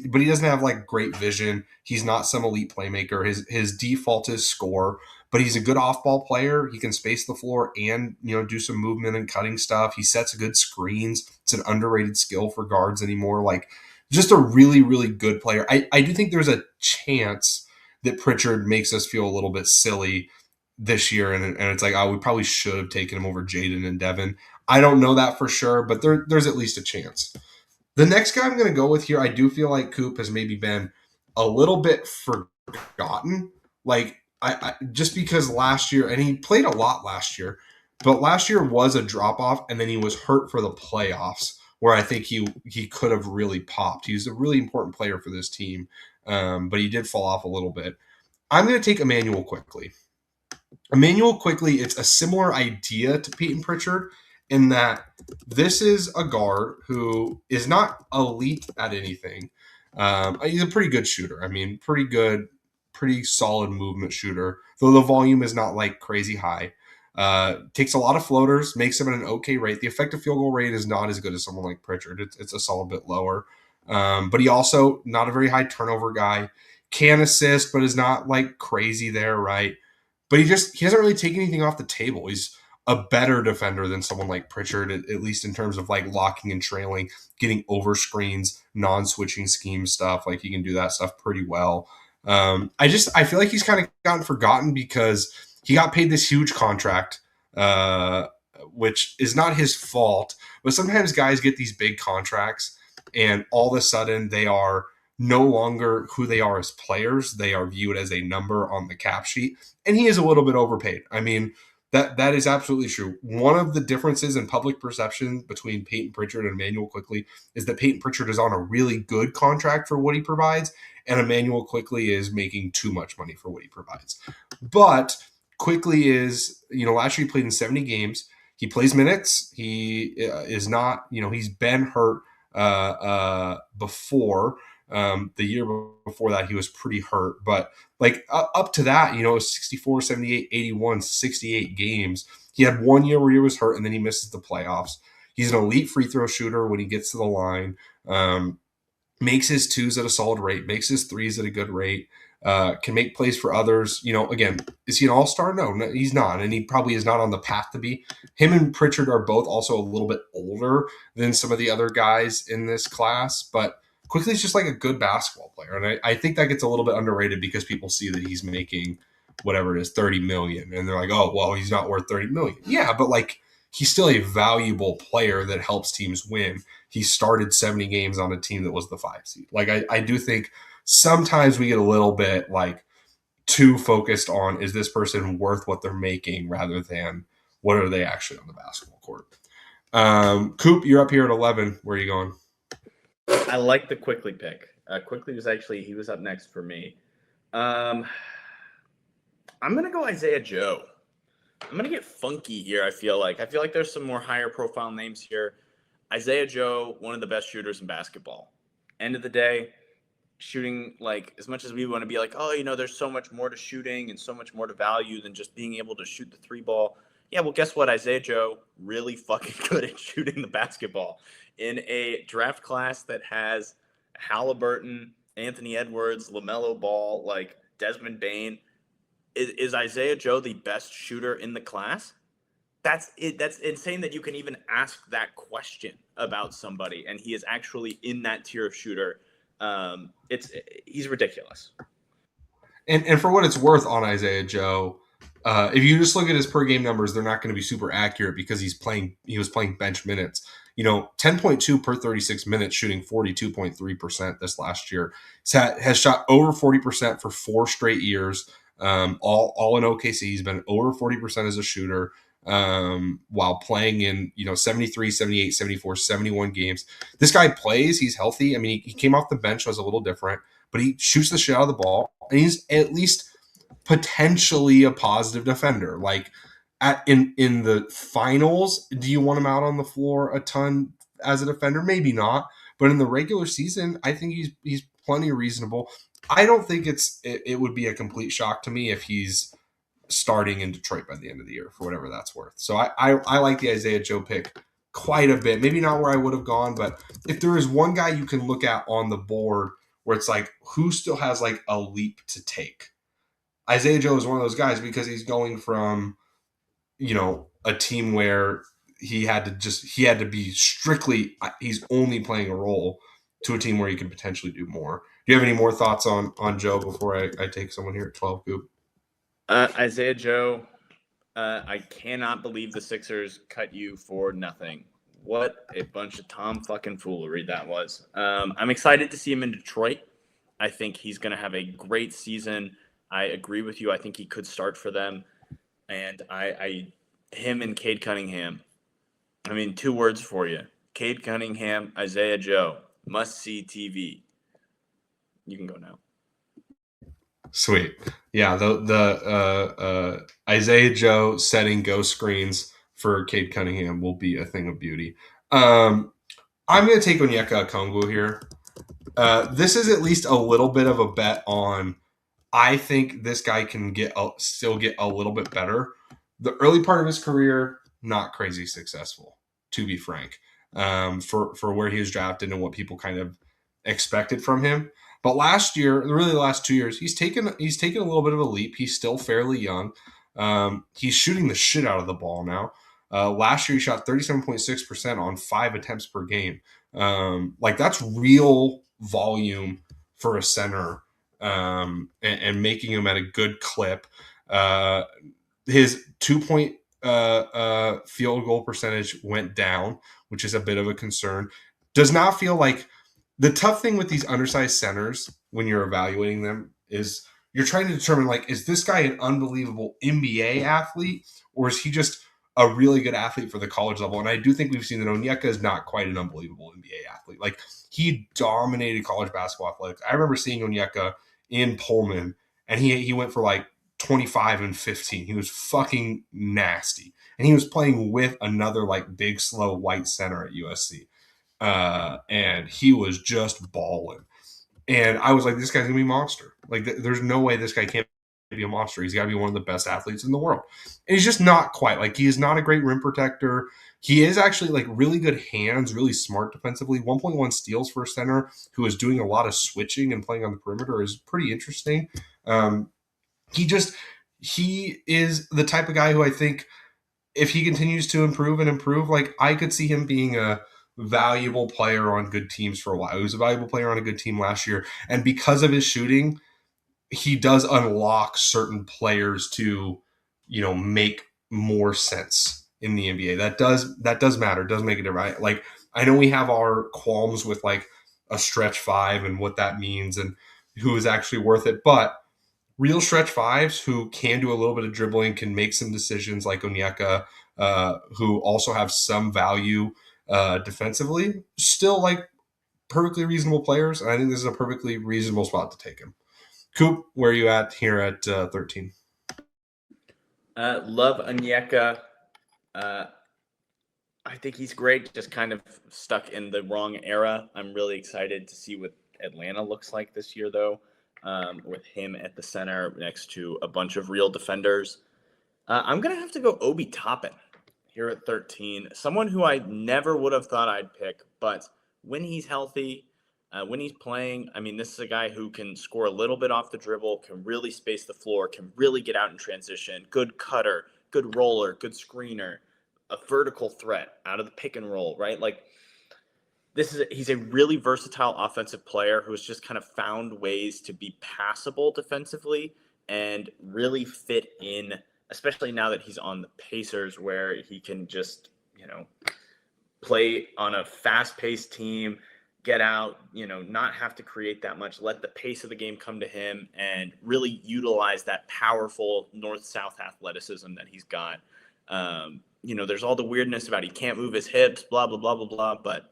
Speaker 1: But he doesn't have like great vision. He's not some elite playmaker. His default is score, but he's a good off-ball player. He can space the floor and do some movement and cutting stuff. He sets good screens. It's an underrated skill for guards anymore. Like just a really, really good player. I do think there's a chance that Pritchard makes us feel a little bit silly this year, and it's like, oh, we probably should have taken him over Jaden and Devin. I don't know that for sure, but there's at least a chance. The next guy I'm going to go with here, I do feel like Coop has maybe been a little bit forgotten. Like, I just because last year, and he played a lot last year, but last year was a drop off, and then he was hurt for the playoffs, where I think he could have really popped. He's a really important player for this team, but he did fall off a little bit. I'm going to take Emmanuel Quickly. Emmanuel Quickly, it's a similar idea to Peyton Pritchard in that this is a guard who is not elite at anything. He's a pretty good shooter. I mean, pretty good, pretty solid movement shooter, though the volume is not like crazy high. Takes a lot of floaters, makes them at an okay rate. The effective field goal rate is not as good as someone like Pritchard. It's a solid bit lower. But he also not a very high turnover guy. Can assist, but is not like crazy there, right? But he doesn't really take anything off the table. He's a better defender than someone like Pritchard, at least in terms of like locking and trailing, getting over screens, non-switching scheme stuff. Like he can do that stuff pretty well. I feel like he's kind of gotten forgotten because he got paid this huge contract, which is not his fault. But sometimes guys get these big contracts, and all of a sudden they are no longer who they are as players. They are viewed as a number on the cap sheet, and he is a little bit overpaid. I mean, that is absolutely true. One of the differences in public perception between Peyton Pritchard and Emmanuel Quickly is that Peyton Pritchard is on a really good contract for what he provides, and Emmanuel Quickly is making too much money for what he provides. But Quickly is, last year he played in 70 games. He plays minutes. He is not, he's been hurt before. The year before that, he was pretty hurt. But like up to that, you know, it was 64, 78, 81, 68 games. He had 1 year where he was hurt, and then he misses the playoffs. He's an elite free throw shooter when he gets to the line. Makes his twos at a solid rate, makes his threes at a good rate, can make plays for others. You know, again, is he an all-star? No, he's not, and he probably is not on the path to be. Him and Pritchard are both also a little bit older than some of the other guys in this class, but Quickly is just like a good basketball player, and I think that gets a little bit underrated because people see that he's making whatever it is, 30 million, and they're like, oh, well, he's not worth 30 million. Yeah, but like he's still a valuable player that helps teams win. He started 70 games on a team that was the 5 seed. Like I do think sometimes we get a little bit like too focused on is this person worth what they're making rather than what are they actually on the basketball court. Coop, you're up here at 11. Where are you going?
Speaker 2: I like the Quickly pick. Quickly was actually he was up next for me. I'm gonna go Isaiah Joe. I'm gonna get funky here. I feel like there's some more higher profile names here. Isaiah Joe, one of the best shooters in basketball. End of the day, shooting, like, as much as we want to be like, oh, there's so much more to shooting and so much more to value than just being able to shoot the three ball. Yeah, well, guess what? Isaiah Joe really fucking good at shooting the basketball in a draft class that has Halliburton, Anthony Edwards, LaMelo Ball, like Desmond Bain. Is Isaiah Joe the best shooter in the class? That's it. That's insane that you can even ask that question about somebody, and he is actually in that tier of shooter. It's He's ridiculous.
Speaker 1: And for what it's worth on Isaiah Joe, if you just look at his per game numbers, they're not going to be super accurate because he was playing bench minutes. You know, 10.2 per 36 minutes, shooting 42.3% this last year. Has shot over 40% for 4 straight years. All in OKC, he's been over 40% as a shooter. While playing in 73, 78, 74, 71 games. This guy plays, he's healthy. I mean, he came off the bench, was a little different, but he shoots the shit out of the ball, and he's at least potentially a positive defender. Like in the finals, do you want him out on the floor a ton as a defender? Maybe not, but in the regular season, I think he's plenty reasonable. I don't think it would be a complete shock to me if he's starting in Detroit by the end of the year for whatever that's worth. So I like the Isaiah Joe pick quite a bit. Maybe not where I would have gone, but if there is one guy you can look at on the board where it's like who still has like a leap to take, Isaiah Joe is one of those guys because he's going from a team where he had to be strictly he's only playing a role to a team where he could potentially do more. Do you have any more thoughts on Joe before I take someone here at 12, Goop?
Speaker 2: Isaiah Joe, I cannot believe the Sixers cut you for nothing. What a bunch of Tom fucking foolery that was. I'm excited to see him in Detroit. I think he's going to have a great season. I agree with you. I think he could start for them. And him and Cade Cunningham. I mean, 2 words for you: Cade Cunningham, Isaiah Joe. Must see TV. You can go now.
Speaker 1: Sweet. Yeah, the Isaiah Joe setting ghost screens for Cade Cunningham will be a thing of beauty. I'm going to take Onyeka Okongwu here. This is at least a little bit of a bet on. I think this guy can still get a little bit better. The early part of his career, not crazy successful, to be frank, for where he was drafted and what people kind of expected from him. But last year, really the last 2 years, he's taken a little bit of a leap. He's still fairly young. He's shooting the shit out of the ball now. Last year, he shot 37.6% on 5 attempts per game. Like that's real volume for a center, and making him at a good clip. His 2 point field goal percentage went down, which is a bit of a concern. Does not feel like the tough thing with these undersized centers when you're evaluating them is you're trying to determine like, is this guy an unbelievable NBA athlete or is he just a really good athlete for the college level? And I do think we've seen that Onyeka is not quite an unbelievable NBA athlete. Like he dominated college basketball athletics. I remember seeing Onyeka in Pullman, and he went for like 25 and 15. He was fucking nasty, and he was playing with another like big slow white center at USC, and he was just balling. And I was like, this guy's gonna be a monster. Like, there's no way this guy can't be a monster. He's got to be one of the best athletes in the world. And he's just not quite. Like, he is not a great rim protector. He is actually like really good hands, really smart defensively. 1.1 steals for a center who is doing a lot of switching and playing on the perimeter is pretty interesting. Um, he just he is the type of guy who I think if he continues to improve and improve, like I could see him being a valuable player on good teams for a while. He was a valuable player on a good team last year, and because of his shooting, he does unlock certain players to, make more sense in the NBA. That does matter. It does make a difference. Like I know we have our qualms with like a stretch five and what that means and who is actually worth it, but real stretch fives who can do a little bit of dribbling, can make some decisions like Onyeka, who also have some value defensively, still like perfectly reasonable players. And I think this is a perfectly reasonable spot to take him. Coop, where are you at here at 13?
Speaker 2: Love Onyeka. Uh, I think he's great. Just kind of stuck in the wrong era. I'm really excited to see what Atlanta looks like this year, though, with him at the center next to a bunch of real defenders. I'm gonna have to go Obi Toppin here at 13. Someone who I never would have thought I'd pick, but when he's healthy, when he's playing, I mean, this is a guy who can score a little bit off the dribble, can really space the floor, can really get out in transition. Good cutter, good roller, good screener, a vertical threat out of the pick and roll, right? Like he's a really versatile offensive player who has just kind of found ways to be passable defensively and really fit in, especially now that he's on the Pacers, where he can just play on a fast-paced team, get out, not have to create that much, let the pace of the game come to him, and really utilize that powerful north-south athleticism that he's got. There's all the weirdness about he can't move his hips, blah blah blah blah blah, but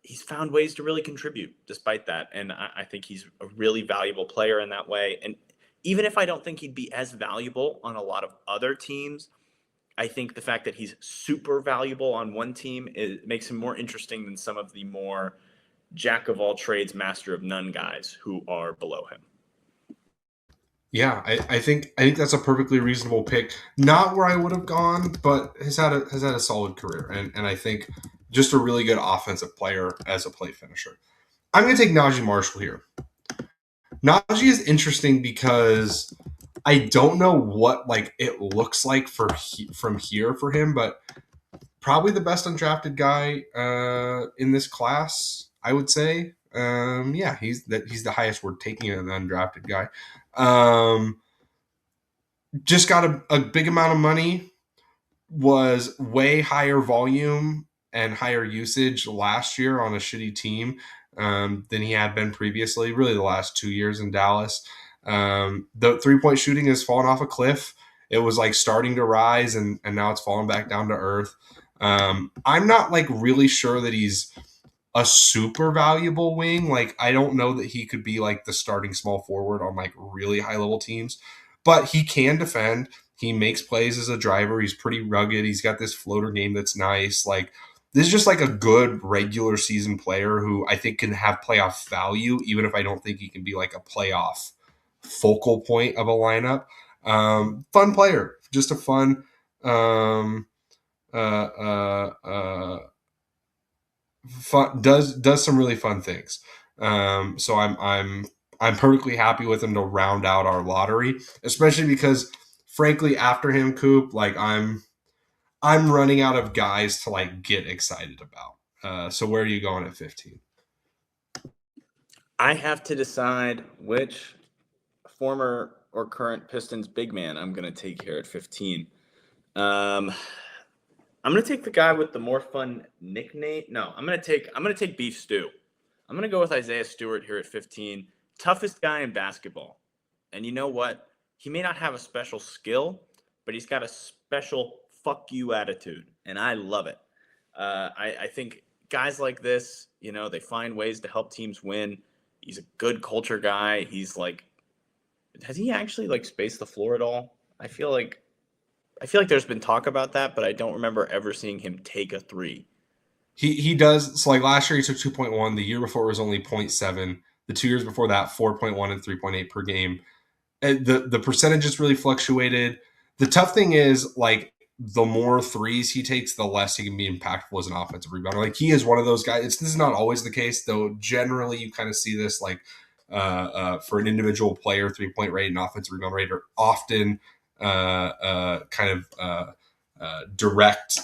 Speaker 2: he's found ways to really contribute despite that. And I think he's a really valuable player in that way. And even if I don't think he'd be as valuable on a lot of other teams, I think the fact that he's super valuable on one team makes him more interesting than some of the more jack of all trades, master of none guys who are below him.
Speaker 1: Yeah, I think that's a perfectly reasonable pick. Not where I would have gone, but has had a solid career, and I think just a really good offensive player as a play finisher. I'm going to take Najee Marshall here. Najee is interesting because I don't know what like it looks like from here for him, but probably the best undrafted guy in this class, I would say. Yeah, he's the highest we're taking an undrafted guy. Just got a big amount of money, was way higher volume and higher usage last year on a shitty team than he had been previously, really the last 2 years in Dallas. The 3-point shooting has fallen off a cliff. It was like starting to rise, and now it's fallen back down to earth. I'm not like really sure that he's a super valuable wing. Like, I don't know that he could be like the starting small forward on like really high level teams, but he can defend. He makes plays as a driver. He's pretty rugged. He's got this floater game that's nice. Like, this is just like a good regular season player who I think can have playoff value, even if I don't think he can be like a playoff focal point of a lineup. Fun player, just a fun, uh, uh, uh, fun does some really fun things. So I'm perfectly happy with him to round out our lottery, especially because frankly after him, Coop, like I'm running out of guys to like get excited about. So where are you going at 15?
Speaker 2: I have to decide which former or current Pistons big man I'm going to take here at 15. Um, I'm going to take the guy with the more fun nickname. No, I'm going to take Beef Stew. I'm going to go with Isaiah Stewart here at 15. Toughest guy in basketball. And you know what? He may not have a special skill, but he's got a special fuck you attitude. And I love it. I think guys like this, they find ways to help teams win. He's a good culture guy. He's like, has he actually like spaced the floor at all? I feel like there's been talk about that, but I don't remember ever seeing him take a 3.
Speaker 1: He does. So like last year he took 2.1. The year before it was only 0.7. The 2 years before that, 4.1 and 3.8 per game. The percentages really fluctuated. The tough thing is, like, the more threes he takes, the less he can be impactful as an offensive rebounder. Like, he is one of those guys. This is not always the case, though. Generally, you kind of see this, like, for an individual player, 3-point rate and offensive rebound rate are often kind of direct,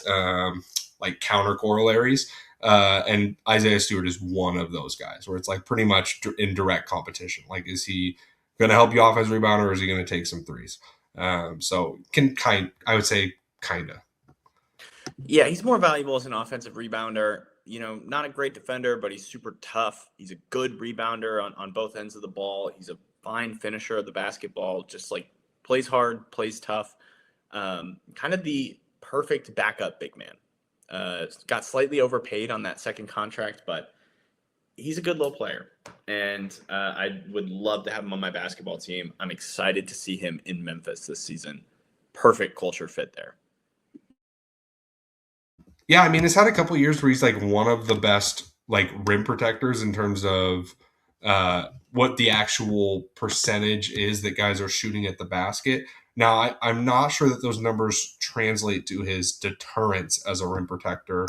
Speaker 1: like, counter corollaries. And Isaiah Stewart is one of those guys where it's like pretty much in direct competition. Like, is he going to help you off as a rebounder, or is he going to take some threes? So I would say kind of.
Speaker 2: Yeah, he's more valuable as an offensive rebounder. Not a great defender, but he's super tough. He's a good rebounder on both ends of the ball. He's a fine finisher of the basketball, just like plays hard, plays tough. Kind of the perfect backup big man. Got slightly overpaid on that second contract, but he's a good little player. And I would love to have him on my basketball team. I'm excited to see him in Memphis this season. Perfect culture fit there.
Speaker 1: Yeah, I mean, he's had a couple of years where he's like one of the best like rim protectors in terms of what the actual percentage is that guys are shooting at the basket. Now, I'm not sure that those numbers translate to his deterrence as a rim protector.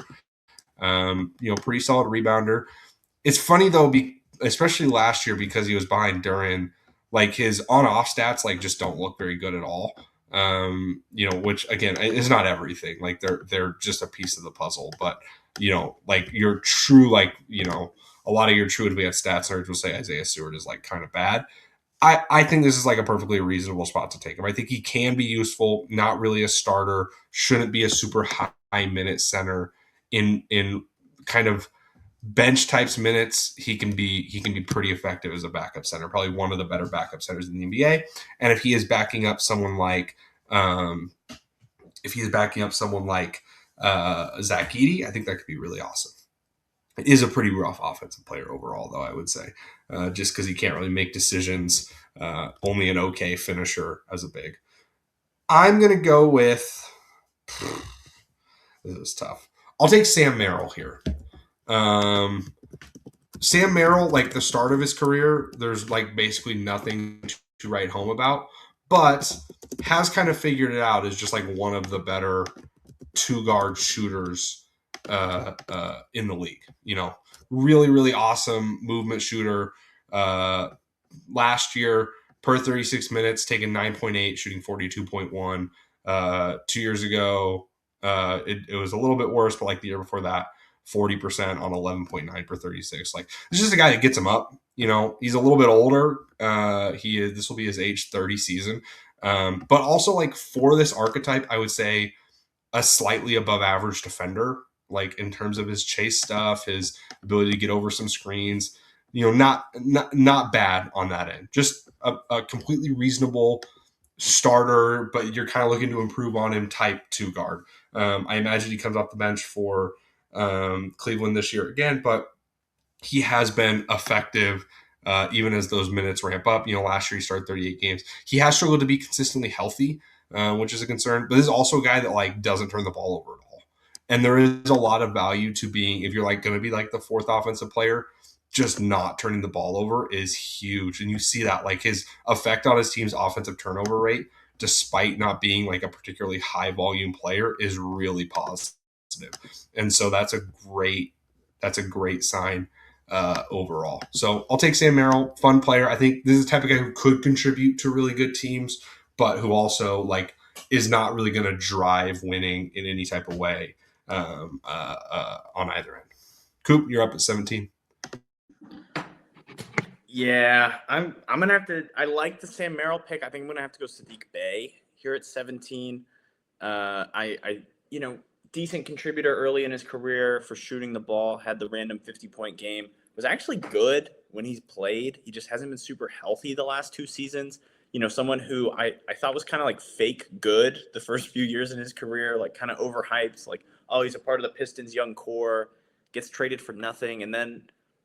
Speaker 1: Pretty solid rebounder. It's funny though, especially last year because he was behind Duran. Like, his on-off stats like just don't look very good at all. Which again is not everything. Like, they're just a piece of the puzzle. But like your true a lot of your true advanced stats nerds will say Isaiah Stewart is like kind of bad. I think this is like a perfectly reasonable spot to take him. I think he can be useful, not really a starter, shouldn't be a super high minute center in kind of bench types minutes. He can be pretty effective as a backup center, probably one of the better backup centers in the NBA. And if he is backing up someone like Zach Edey, I think that could be really awesome. It is a pretty rough offensive player overall, though, I would say, just because he can't really make decisions. Only an okay finisher as a big. I'm gonna go with. This is tough. I'll take Sam Merrill here. Um, Sam Merrill, like the start of his career, there's like basically nothing to write home about, but has kind of figured it out as just like one of the better two guard shooters in the league. Really, really awesome movement shooter. Uh, Last year, per 36 minutes, taking 9.8, shooting 42.1. 2 years ago, it was a little bit worse, but like the year before that, 40% on 11.9 per 36. Like, this is just a guy that gets him up. He's a little bit older. This will be his age 30 season. But also, like, for this archetype, I would say a slightly above average defender, like in terms of his chase stuff, his ability to get over some screens. Not bad on that end. Just a completely reasonable starter, but you're kind of looking to improve on him type two guard. I imagine he comes off the bench for Cleveland this year again, but he has been effective even as those minutes ramp up. Last year he started 38 games. He has struggled to be consistently healthy, which is a concern. But this is also a guy that like doesn't turn the ball over at all. And there is a lot of value to being, if you're like going to be like the fourth offensive player, just not turning the ball over is huge. And you see that like his effect on his team's offensive turnover rate, despite not being like a particularly high volume player, is really positive. And so that's a great sign overall. So I'll take Sam Merrill, fun player. I think this is the type of guy who could contribute to really good teams, but who also like is not really going to drive winning in any type of way on either end. Coop, you're up at 17.
Speaker 2: Yeah, I'm gonna have to. I like the Sam Merrill pick. I think I'm gonna have to go Sadiq Bey here at 17. I decent contributor early in his career for shooting the ball. Had the random 50-point game. Was actually good when he's played. He just hasn't been super healthy the last two seasons. Someone who I thought was kind of like fake good the first few years in his career, like kind of overhyped. Like, oh, he's a part of the Pistons' young core, gets traded for nothing, and then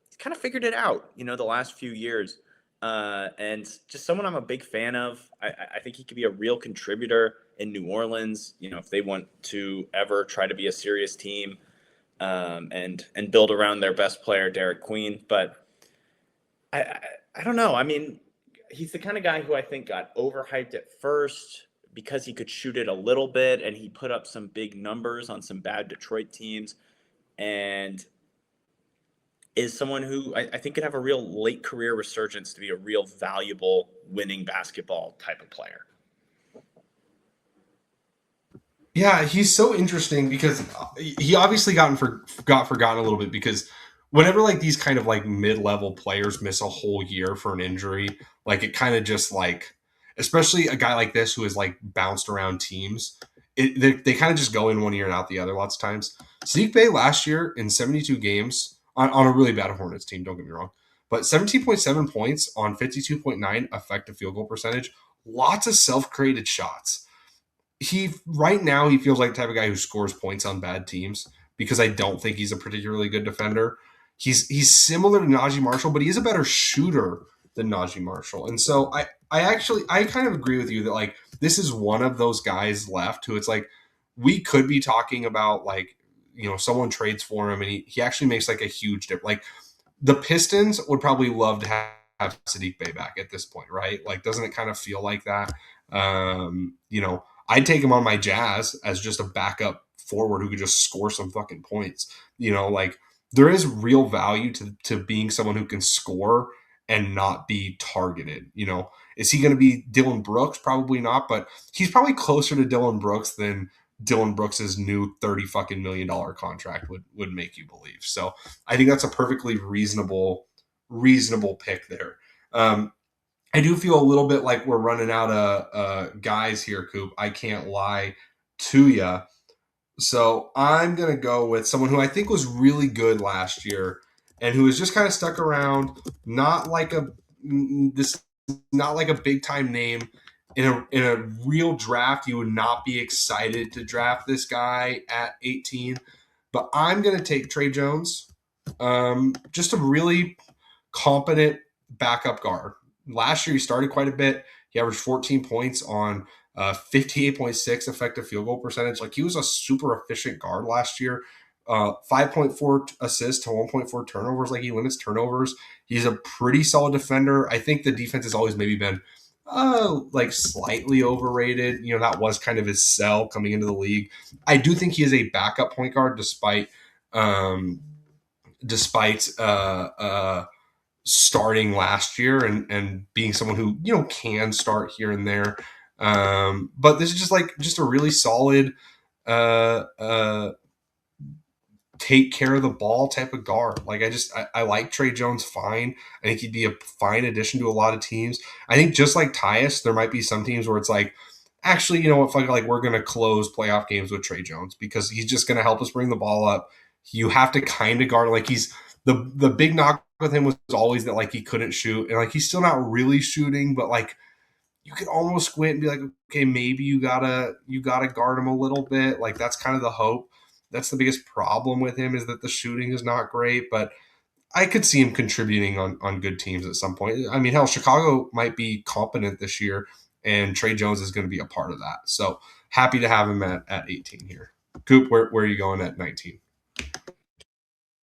Speaker 2: he's kind of figured it out, the last few years. And just someone I'm a big fan of. I think he could be a real contributor in New Orleans, if they want to ever try to be a serious team and build around their best player, Derek Queen. But I, I don't know. I mean, he's the kind of guy who I think got overhyped at first because he could shoot it a little bit and he put up some big numbers on some bad Detroit teams and is someone who I think could have a real late career resurgence to be a real valuable winning basketball type of player.
Speaker 1: Yeah, he's so interesting because he obviously got forgotten a little bit because whenever like these kind of like mid-level players miss a whole year for an injury, like it kind of just like, especially a guy like this who has like bounced around teams, they kind of just go in one year and out the other lots of times. Sadiq Bey last year in 72 games on a really bad Hornets team, don't get me wrong, but 17.7 points on 52.9 effective field goal percentage, lots of self-created shots. He right now he feels like the type of guy who scores points on bad teams because I don't think he's a particularly good defender. He's similar to Najee Marshall, but he is a better shooter than Najee Marshall. And so I kind of agree with you that like this is one of those guys left who it's like we could be talking about like someone trades for him and he actually makes like a huge difference. Like the Pistons would probably love to have Sadiq Bey back at this point, right? Like, doesn't it kind of feel like that? I'd take him on my Jazz as just a backup forward who could just score some fucking points. Like there is real value to being someone who can score and not be targeted. Is he going to be Dylan Brooks? Probably not, but he's probably closer to Dylan Brooks than Dylan Brooks's new 30 fucking $1 million contract would make you believe. So I think that's a perfectly reasonable pick there. I do feel a little bit like we're running out of guys here, Coop. I can't lie to you. So I'm going to go with someone who I think was really good last year and who has just kind of stuck around, not like a this not like a big time name in a real draft. You would not be excited to draft this guy at 18, but I'm going to take Trey Jones. Just a really competent backup guard. Last year, he started quite a bit. He averaged 14 points on 58.6 effective field goal percentage. Like he was a super efficient guard last year. 5.4 assists to 1.4 turnovers. Like he limits turnovers. He's a pretty solid defender. I think the defense has always maybe been like slightly overrated. That was kind of his sell coming into the league. I do think he is a backup point guard um, despite starting last year and being someone who can start here and there. But this is just a really solid uh, uh, take care of the ball type of guard. Like I like Trey Jones fine. I think he'd be a fine addition to a lot of teams. I think just like Tyus, there might be some teams where it's like, actually, you know what, fuck, like we're gonna close playoff games with Trey Jones because he's just gonna help us bring the ball up. You have to kind of guard like he's the big knock with him was always that like he couldn't shoot and like he's still not really shooting, but like you could almost squint and be like, okay, maybe you gotta guard him a little bit. Like that's kind of the hope. That's the biggest problem with him is that the shooting is not great, but I could see him contributing on good teams at some point. I mean, hell, Chicago might be competent this year, and Trey Jones is going to be a part of that. So happy to have him at 18 here. Coop, where are you going at 19?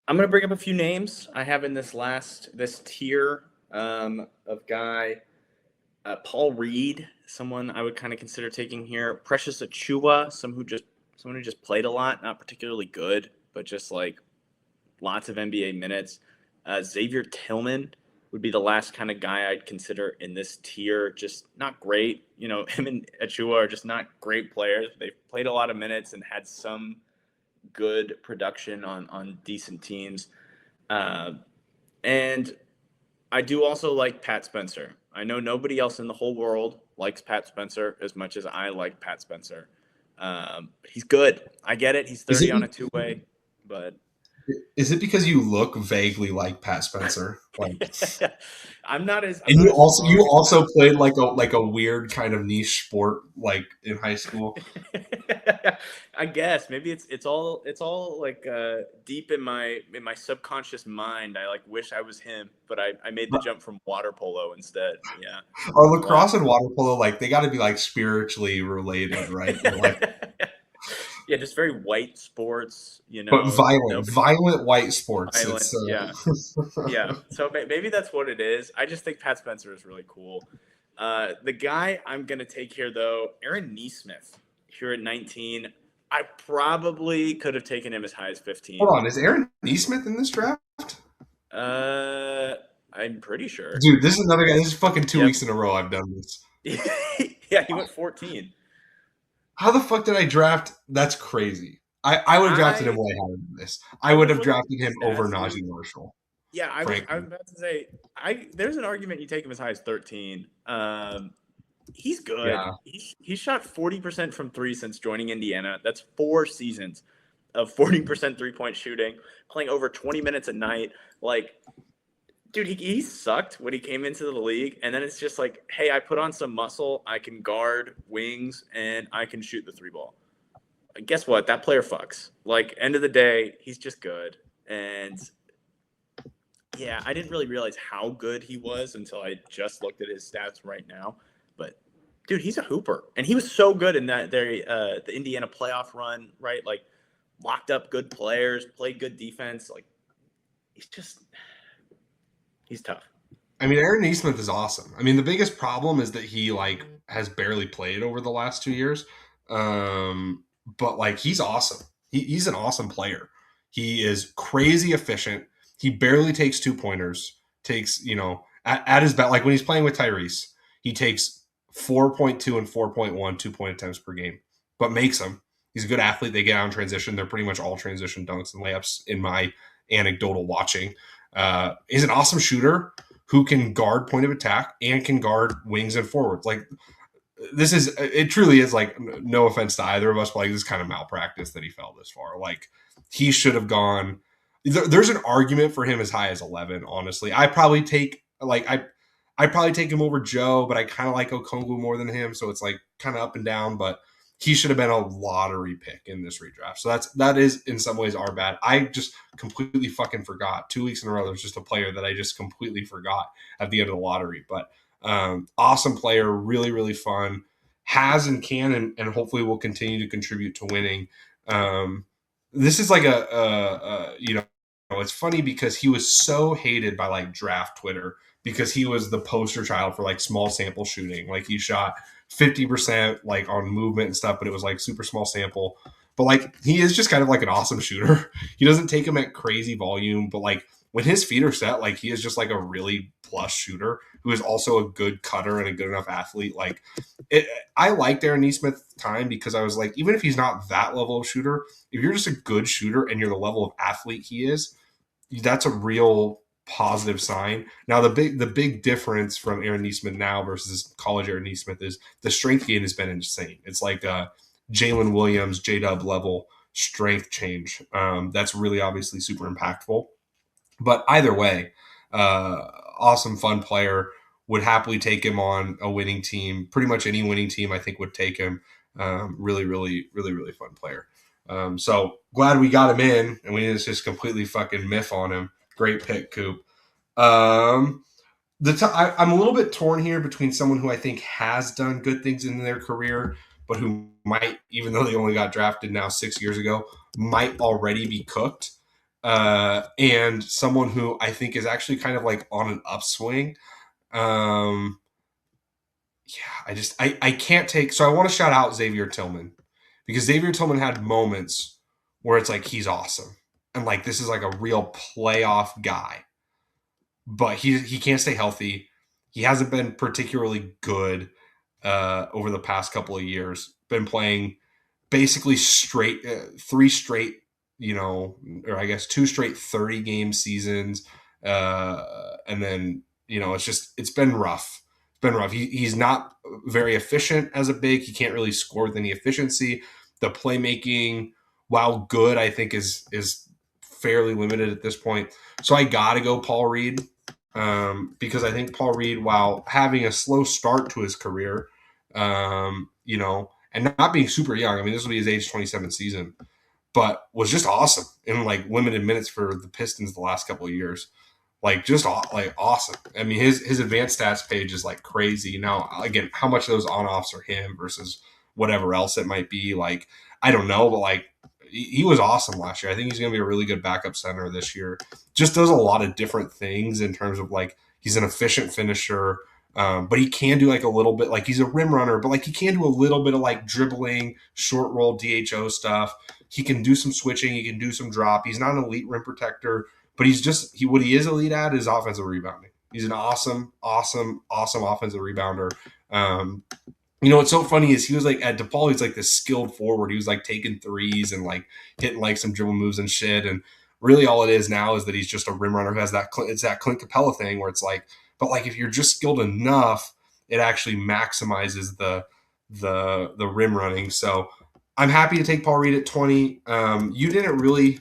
Speaker 2: I'm gonna bring up a few names I have in this tier of guy. Paul Reed, someone I would kind of consider taking here. Precious Achua, someone who just played a lot, not particularly good, but just like lots of NBA minutes. Xavier Tillman would be the last kind of guy I'd consider in this tier. Just not great. Him and Achua are just not great players. They've played a lot of minutes and had some good production on decent teams. And I do also like Pat Spencer. I know nobody else in the whole world likes Pat Spencer as much as I like Pat Spencer. He's good. I get it. He's
Speaker 1: Is
Speaker 2: 30
Speaker 1: it
Speaker 2: on a two-way, but
Speaker 1: is it because you look vaguely like Pat Spencer? Like,
Speaker 2: I'm
Speaker 1: and
Speaker 2: not
Speaker 1: you
Speaker 2: as
Speaker 1: also you
Speaker 2: large as Pat
Speaker 1: also played
Speaker 2: Spencer.
Speaker 1: like a weird kind of niche sport like in high school.
Speaker 2: I guess maybe it's all like deep in my subconscious mind. I like wish I was him, but I made the jump from water polo instead. Yeah.
Speaker 1: Or
Speaker 2: Well,
Speaker 1: lacrosse and water polo, like they got to be like spiritually related, right? They're like,
Speaker 2: yeah, Yeah, just very white sports.
Speaker 1: but
Speaker 2: Nobody
Speaker 1: violent white sports. It's
Speaker 2: violent. Yeah, yeah. So maybe that's what it is. I just think Pat Spencer is really cool. The guy I'm gonna take here though, Aaron Neesmith, here at 19. I probably could have taken him as high as
Speaker 1: hold
Speaker 2: 15.
Speaker 1: on. Is Aaron Neesmith in this draft?
Speaker 2: Uh, I'm pretty sure.
Speaker 1: Dude, this is another guy. This is fucking two
Speaker 2: Yep.
Speaker 1: weeks in a row I've done this.
Speaker 2: Yeah, he went 14.
Speaker 1: How the fuck did I draft? That's crazy. I would have drafted him
Speaker 2: I
Speaker 1: way higher than this. I
Speaker 2: I
Speaker 1: would
Speaker 2: was
Speaker 1: have
Speaker 2: looking
Speaker 1: drafted
Speaker 2: at
Speaker 1: him
Speaker 2: his
Speaker 1: over
Speaker 2: stats, dude.
Speaker 1: Najee Marshall,
Speaker 2: Yeah, I was
Speaker 1: frankly.
Speaker 2: about to say there's an argument you take him as high as 13. He's good.
Speaker 1: Yeah.
Speaker 2: He shot 40% from three since joining Indiana. That's 4 seasons of 40% 3-point shooting, playing over 20 minutes a night. Like, dude, he sucked when he came into the league, and then it's just like, hey, I put on some muscle, I can guard wings, and I can shoot the three ball. Guess what? That player fucks. Like, end of the day, he's just good. And yeah, I didn't really realize how good he was until I just looked at his stats right now. But dude, he's a hooper, and he was so good in the Indiana playoff run, right? Like locked up good players, played good defense. Like he's just he's tough.
Speaker 1: I mean, Aaron Neesmith is awesome. I mean, the biggest problem is that he like has barely played over the last 2 years. But like he's awesome. He's an awesome player. He is crazy efficient. He barely takes 2 pointers. Takes at his best, like when he's playing with Tyrese, he takes 4.2 and 4.1 2 point attempts per game, but makes them. He's a good athlete. They get out in transition. They're pretty much all transition dunks and layups in my anecdotal watching. He's an awesome shooter who can guard point of attack and can guard wings and forwards. Like it truly is like no offense to either of us, but like this is kind of malpractice that he fell this far. Like he should have gone. There's an argument for him as high as 11. Honestly, I probably take him over Joe, but I kind of like Okongwu more than him, so it's like kind of up and down. But he should have been a lottery pick in this redraft. So that is in some ways our bad. I just completely fucking forgot 2 weeks in a row. There's just a player that I just completely forgot at the end of the lottery. But awesome player, really really fun, has and can and hopefully will continue to contribute to winning. This is like it's funny because he was so hated by like draft Twitter because he was the poster child for like small sample shooting. Like he shot 50% like on movement and stuff, but it was like super small sample. But like he is just kind of like an awesome shooter. He doesn't take him at crazy volume, but like when his feet are set, like he is just like a really plus shooter who is also a good cutter and a good enough athlete. Like I liked Aaron Neesmith's time because I was like, even if he's not that level of shooter, if you're just a good shooter and you're the level of athlete he is, that's a real positive sign. Now the big difference from Aaron Neesmith now versus college Aaron Neesmith is the strength gain has been insane. It's like a Jalen Williams, J Dub level strength change. That's really obviously super impactful. But either way, awesome fun player. Would happily take him on a winning team. Pretty much any winning team, I think, would take him. Really, really, really, really fun player. So glad we got him in, and we didn't just completely fucking miff on him. Great pick, Coop. Um, I'm a little bit torn here between someone who I think has done good things in their career, but who might, even though they only got drafted now 6 years ago, might already be cooked. And someone who I think is actually kind of like on an upswing. Um, yeah, I can't take. So I want to shout out Xavier Tillman because Xavier Tillman had moments where it's like he's awesome and like this is like a real playoff guy, but he can't stay healthy. He hasn't been particularly good over the past couple of years. Been playing basically straight 3 straight, or I guess 2 straight 30-game seasons, and then it's been rough. It's been rough. He's not very efficient as a big. He can't really score with any efficiency. The playmaking, while good, I think is fairly limited at this point. So I got to go Paul Reed because I think Paul Reed, while having a slow start to his career, and not being super young. I mean, this will be his age 27 season, but was just awesome in like limited minutes for the Pistons the last couple of years. Like just like awesome. I mean, his advanced stats page is like crazy. Now, again, how much of those on offs are him versus whatever else it might be. Like, I don't know, but like he was awesome last year. I think he's going to be a really good backup center this year. Just does a lot of different things in terms of like he's an efficient finisher. But he can do like a little bit, like he's a rim runner, but like he can do a little bit of like dribbling, short roll, DHO stuff. He can do some switching. He can do some drop. He's not an elite rim protector, but he's just what he is elite at is offensive rebounding. He's an awesome, awesome, awesome offensive rebounder. Um, what's so funny is he was like at DePaul, he's like this skilled forward. He was like taking threes and like hitting like some dribble moves and shit. And really, all it is now is that he's just a rim runner who has that. It's that Clint Capella thing where it's like, but like if you're just skilled enough, it actually maximizes the rim running. So I'm happy to take Paul Reed at 20. You didn't really.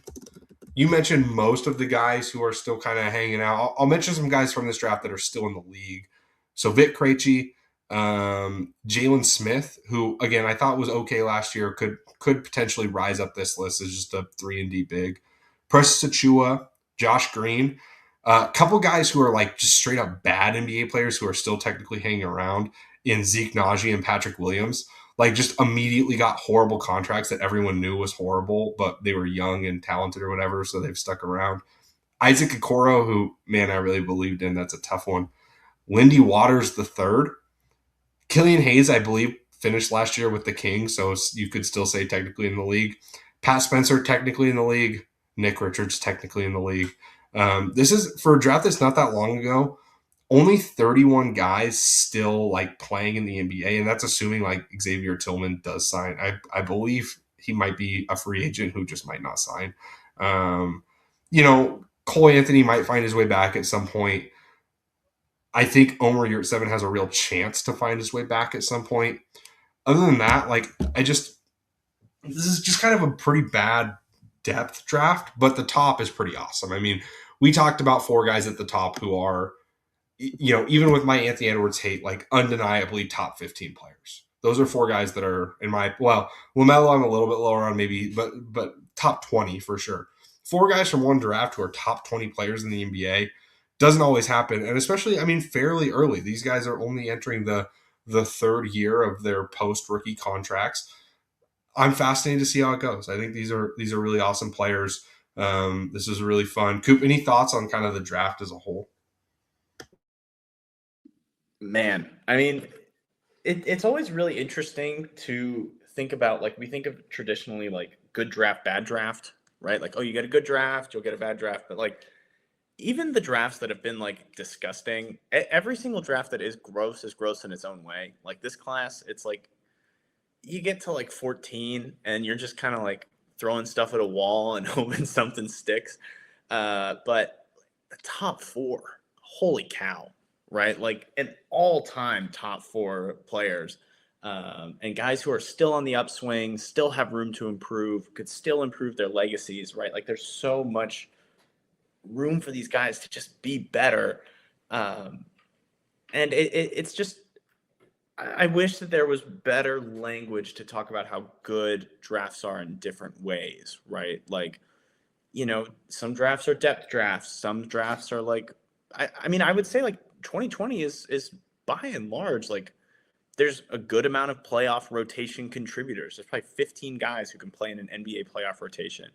Speaker 1: You mentioned most of the guys who are still kind of hanging out. I'll mention some guys from this draft that are still in the league. So Vic Krejci, Jalen Smith, who again I thought was okay last year, could potentially rise up this list as just a 3-and-D big. Precious Achua, Josh Green, a couple guys who are like just straight up bad NBA players who are still technically hanging around in Zeke Naji and Patrick Williams. Like just immediately got horrible contracts that everyone knew was horrible, but they were young and talented or whatever, so they've stuck around. Isaac Okoro, who man I really believed in, that's a tough one. Lindy Waters the third. Killian Hayes, I believe, finished last year with the Kings, so you could still say technically in the league. Pat Spencer, technically in the league. Nick Richards, technically in the league. This is for a draft that's not that long ago. Only 31 guys still like playing in the NBA, and that's assuming like Xavier Tillman does sign. I believe he might be a free agent who just might not sign. Cole Anthony might find his way back at some point. I think Omer Yurtseven has a real chance to find his way back at some point. Other than that, like this is just kind of a pretty bad depth draft, but the top is pretty awesome. I mean, we talked about four guys at the top who are, even with my Anthony Edwards hate, like undeniably top 15 players. Those are four guys that are in my LaMelo I'm a little bit lower on maybe, but top 20 for sure. Four guys from one draft who are top 20 players in the NBA doesn't always happen, and especially I mean fairly early. These guys are only entering the third year of their post rookie contracts. I'm fascinated to see how it goes. I think these are really awesome players. This is really fun. Coop, any thoughts on kind of the draft as a whole?
Speaker 2: Man, I mean, it's always really interesting to think about. Like we think of traditionally like good draft, bad draft, right? Like, oh, you get a good draft, you'll get a bad draft. But like even the drafts that have been like disgusting, every single draft that is gross in its own way. Like this class, it's like you get to like 14 and you're just kind of like throwing stuff at a wall and hoping something sticks. But the top four, holy cow, right? Like an all-time top four players, and guys who are still on the upswing, still have room to improve, could still improve their legacies, right? Like there's so much room for these guys to just be better. Um, and it's just I wish that there was better language to talk about how good drafts are in different ways, right? Like, some drafts are depth drafts, some drafts are like I mean, I would say like 2020 is by and large like there's a good amount of playoff rotation contributors. There's probably 15 guys who can play in an NBA playoff rotation,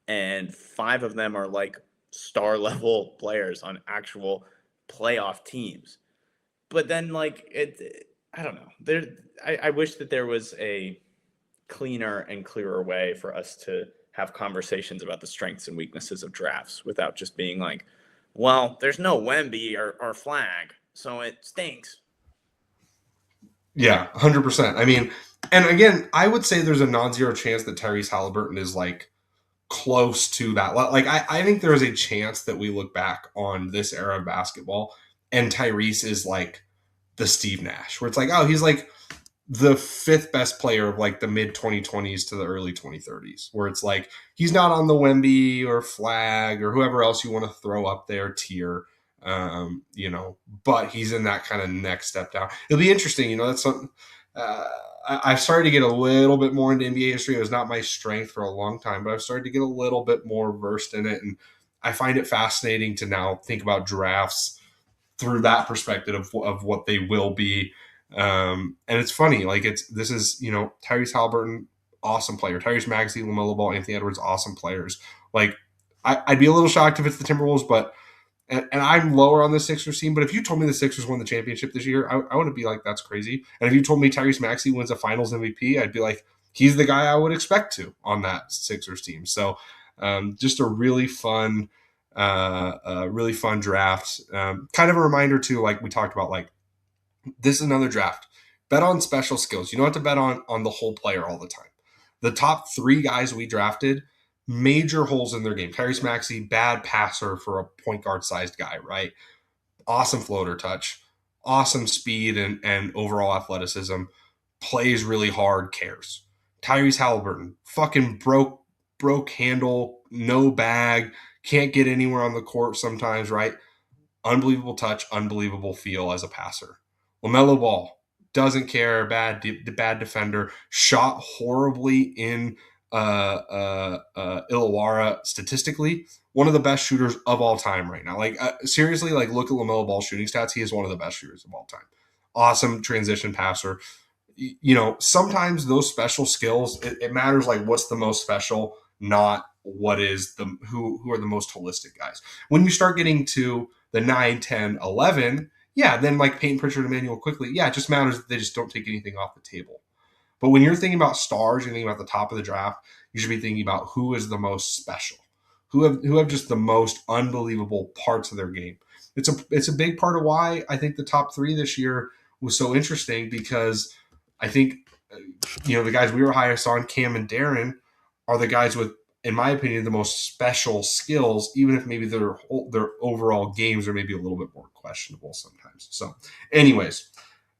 Speaker 2: and 5 of them are like star level players on actual playoff teams. But then like I don't know. I wish that there was a cleaner and clearer way for us to have conversations about the strengths and weaknesses of drafts without just being like, well, there's no Wemby or Flag, so it stinks.
Speaker 1: Yeah, 100%. I mean, and again, I would say there's a non-zero chance that Tyrese Halliburton is like close to that. Like I think there is a chance that we look back on this era of basketball and Tyrese is like the Steve Nash, where it's like, oh, he's like the fifth best player of like the mid 2020s to the early 2030s, where it's like he's not on the Wemby or Flag or whoever else you want to throw up there tier, but he's in that kind of next step down. It'll be interesting, that's something. I've started to get a little bit more into NBA history. It was not my strength for a long time, but I've started to get a little bit more versed in it, and I find it fascinating to now think about drafts through that perspective of what they will be. And it's funny, like this is Tyrese Halliburton, awesome player. Tyrese Maxey, LaMelo Ball, Anthony Edwards, awesome players. Like, I'd be a little shocked if it's the Timberwolves, but and I'm lower on the Sixers team, but if you told me the Sixers won the championship this year, I wouldn't be like, that's crazy. And if you told me Tyrese Maxey wins a Finals MVP, I'd be like, he's the guy I would expect to on that Sixers team. So, just a really fun draft. Kind of a reminder too, like we talked about, like this is another draft. Bet on special skills. You don't have to bet on the whole player all the time. The top three guys we drafted, major holes in their game. Tyrese Maxey, bad passer for a point guard sized guy, right? Awesome floater touch, awesome speed and overall athleticism, plays really hard, cares. Tyrese Halliburton, fucking broke handle, no bag, can't get anywhere on the court sometimes, right? Unbelievable touch, unbelievable feel as a passer. LaMelo Ball doesn't care, bad defender, shot horribly in Illawarra statistically. One of the best shooters of all time right now. Like, seriously, like look at LaMelo Ball's shooting stats. He is one of the best shooters of all time. Awesome transition passer. You know, sometimes those special skills, it matters like what's the most special, not what is the who are the most holistic guys. When you start getting to the 9, 10, 11, yeah, then like Peyton Pritchard and Emmanuel quickly, yeah, it just matters that they just don't take anything off the table. But when you're thinking about stars, you're thinking about the top of the draft, you should be thinking about who is the most special, who have just the most unbelievable parts of their game. It's a big part of why I think the top three this year was so interesting, because I think the guys we were highest on, Cam and Darren, are the guys with, in my opinion, the most special skills, even if maybe their overall games are maybe a little bit more questionable sometimes. So, anyways,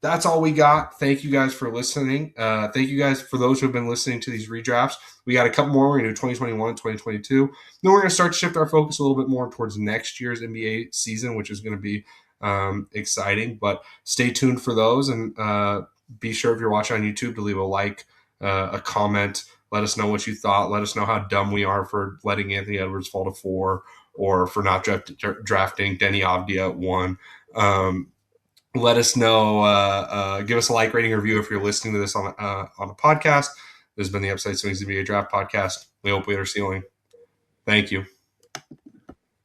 Speaker 1: that's all we got. Thank you guys for listening. Thank you guys for those who have been listening to these redrafts. We got a couple more. We're going to do 2021 and 2022. Then we're going to start to shift our focus a little bit more towards next year's NBA season, which is going to be exciting. But stay tuned for those, and be sure, if you're watching on YouTube, to leave a like, a comment. Let us know what you thought. Let us know how dumb we are for letting Anthony Edwards fall to 4, or for not drafting Denny Avdia at 1. Let us know. Give us a like, rating, or review if you're listening to this on a podcast. This has been the Upside Swings NBA Draft Podcast. We hope we hit our ceiling. Thank you.